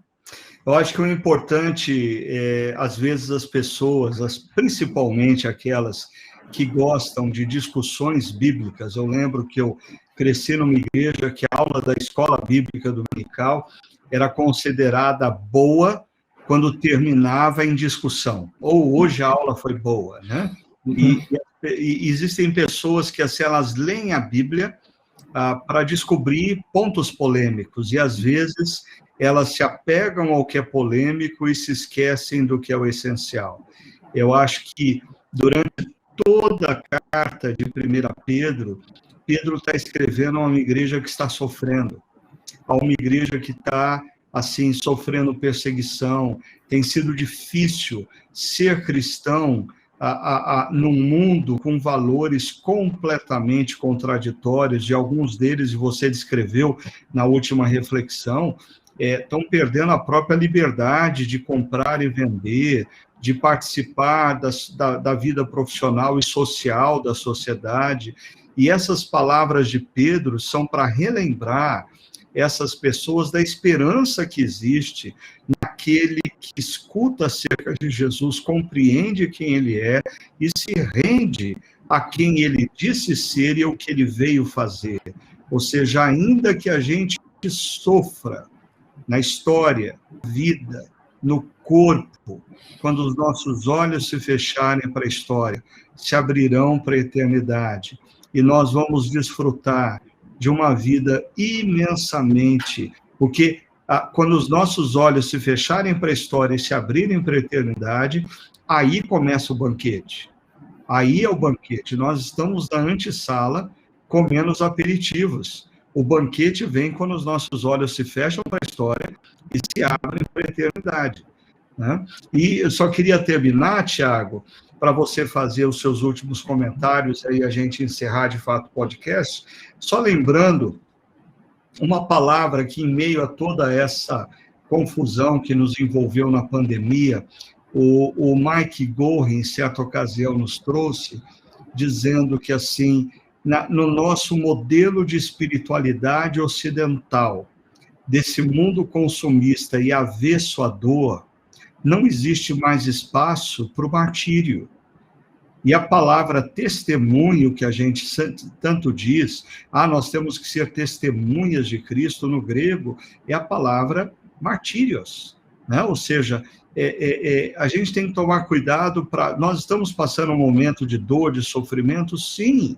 Speaker 1: Eu acho que o importante às vezes, as pessoas, principalmente aquelas que gostam de discussões bíblicas, eu lembro que eu cresci numa igreja que a aula da escola bíblica dominical era considerada boa quando terminava em discussão. Ou hoje a aula foi boa, né? E existem pessoas que, assim, elas leem a Bíblia para descobrir pontos polêmicos, e às vezes elas se apegam ao que é polêmico e se esquecem do que é o essencial. Eu acho que durante toda a carta de 1 Pedro, Pedro está escrevendo a uma igreja que está sofrendo, a uma igreja que está, assim, sofrendo perseguição. Tem sido difícil ser cristão num mundo com valores completamente contraditórios, e alguns deles você descreveu na última reflexão, estão perdendo a própria liberdade de comprar e vender, de participar da vida profissional e social da sociedade. E essas palavras de Pedro são para relembrar essas pessoas da esperança que existe naquele que escuta acerca de Jesus, compreende quem ele é e se rende a quem ele disse ser e o que ele veio fazer. Ou seja, ainda que a gente sofra na história, vida, no corpo, quando os nossos olhos se fecharem para a história, se abrirão para a eternidade, e nós vamos desfrutar de uma vida imensamente, porque quando os nossos olhos se fecharem para a história e se abrirem para a eternidade, aí começa o banquete. Aí é o banquete. Nós estamos na antessala comendo os aperitivos. O banquete vem quando os nossos olhos se fecham para a história e se abrem para a eternidade, né? E eu só queria terminar, Tiago, para você fazer os seus últimos comentários, aí a gente encerrar de fato o podcast, só lembrando uma palavra que, em meio a toda essa confusão que nos envolveu na pandemia, o Mike Gorin, em certa ocasião, nos trouxe, dizendo que, assim, no nosso modelo de espiritualidade ocidental, desse mundo consumista e avesso à dor, não existe mais espaço para o martírio. E a palavra testemunho, que a gente tanto diz, nós temos que ser testemunhas de Cristo, no grego, é a palavra martírios, né? Ou seja, a gente tem que tomar cuidado nós estamos passando um momento de dor, de sofrimento, sim,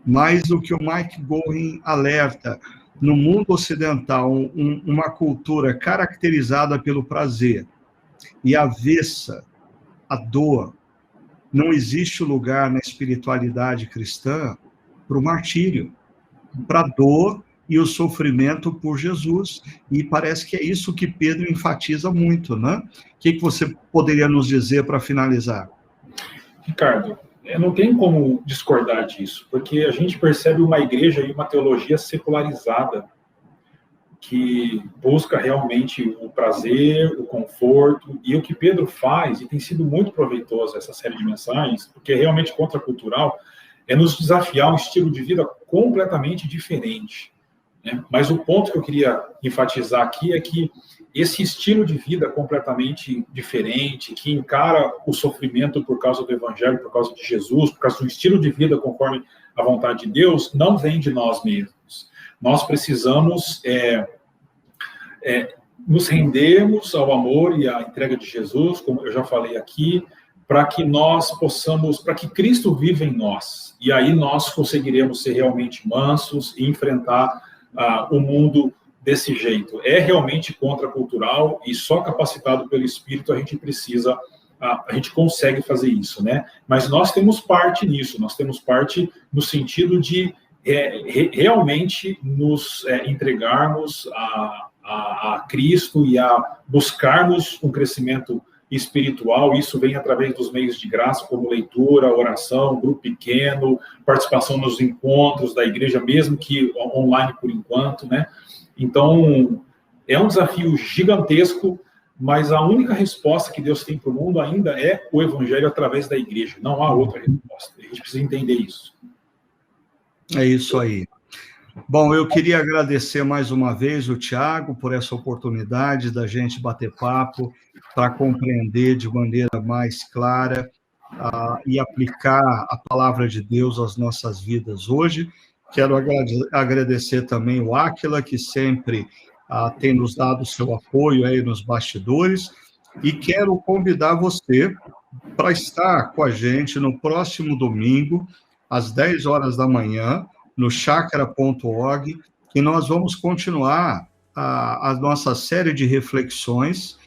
Speaker 1: mas o que o Mike Gorin alerta, no mundo ocidental, uma cultura caracterizada pelo prazer e avessa à dor, não existe lugar na espiritualidade cristã para o martírio, para a dor e o sofrimento por Jesus. E parece que é isso que Pedro enfatiza muito, né? O que você poderia nos dizer para finalizar?
Speaker 2: Ricardo, não tem como discordar disso, porque a gente percebe uma igreja e uma teologia secularizada que busca realmente o prazer, o conforto, e o que Pedro faz, e tem sido muito proveitoso essa série de mensagens, porque é realmente contracultural, é nos desafiar um estilo de vida completamente diferente, né? Mas o ponto que eu queria enfatizar aqui é que esse estilo de vida completamente diferente, que encara o sofrimento por causa do Evangelho, por causa de Jesus, por causa do estilo de vida conforme a vontade de Deus, não vem de nós mesmos. Nós precisamos nos rendermos ao amor e à entrega de Jesus, como eu já falei aqui, para que nós possamos, para que Cristo viva em nós. E aí nós conseguiremos ser realmente mansos e enfrentar o mundo desse jeito. É realmente contracultural e só capacitado pelo Espírito a gente precisa, a gente consegue fazer isso, né? Mas nós temos parte nisso, nós temos parte no sentido de realmente nos entregarmos a Cristo e a buscarmos um crescimento espiritual. Isso vem através dos meios de graça, como leitura, oração, grupo pequeno, participação nos encontros da igreja, mesmo que online por enquanto, né? Então, é um desafio gigantesco, mas a única resposta que Deus tem para o mundo ainda é o evangelho através da igreja. Não há outra resposta. A gente precisa entender isso.
Speaker 1: É isso aí. Bom, eu queria agradecer mais uma vez o Thiago por essa oportunidade da gente bater papo para compreender de maneira mais clara e aplicar a palavra de Deus às nossas vidas hoje. Quero agradecer também o Áquila, que sempre tem nos dado seu apoio aí nos bastidores, e quero convidar você para estar com a gente no próximo domingo, às 10 horas da manhã, no chakra.org, que nós vamos continuar a nossa série de reflexões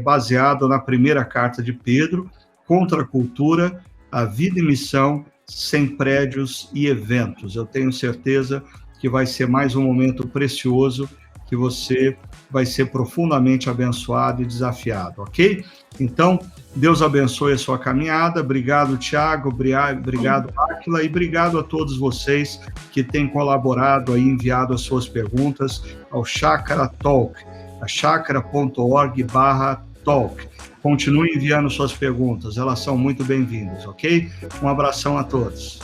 Speaker 1: baseado na primeira carta de Pedro, contra a cultura, a vida e missão, sem prédios e eventos. Eu tenho certeza que vai ser mais um momento precioso, que você vai ser profundamente abençoado e desafiado, ok? Então, Deus abençoe a sua caminhada. Obrigado, Thiago, obrigado, Áquila, e obrigado a todos vocês que têm colaborado e enviado as suas perguntas ao Chakra Talk, a chakra.org/talk. Continue enviando suas perguntas, elas são muito bem-vindas, ok? Um abração a todos.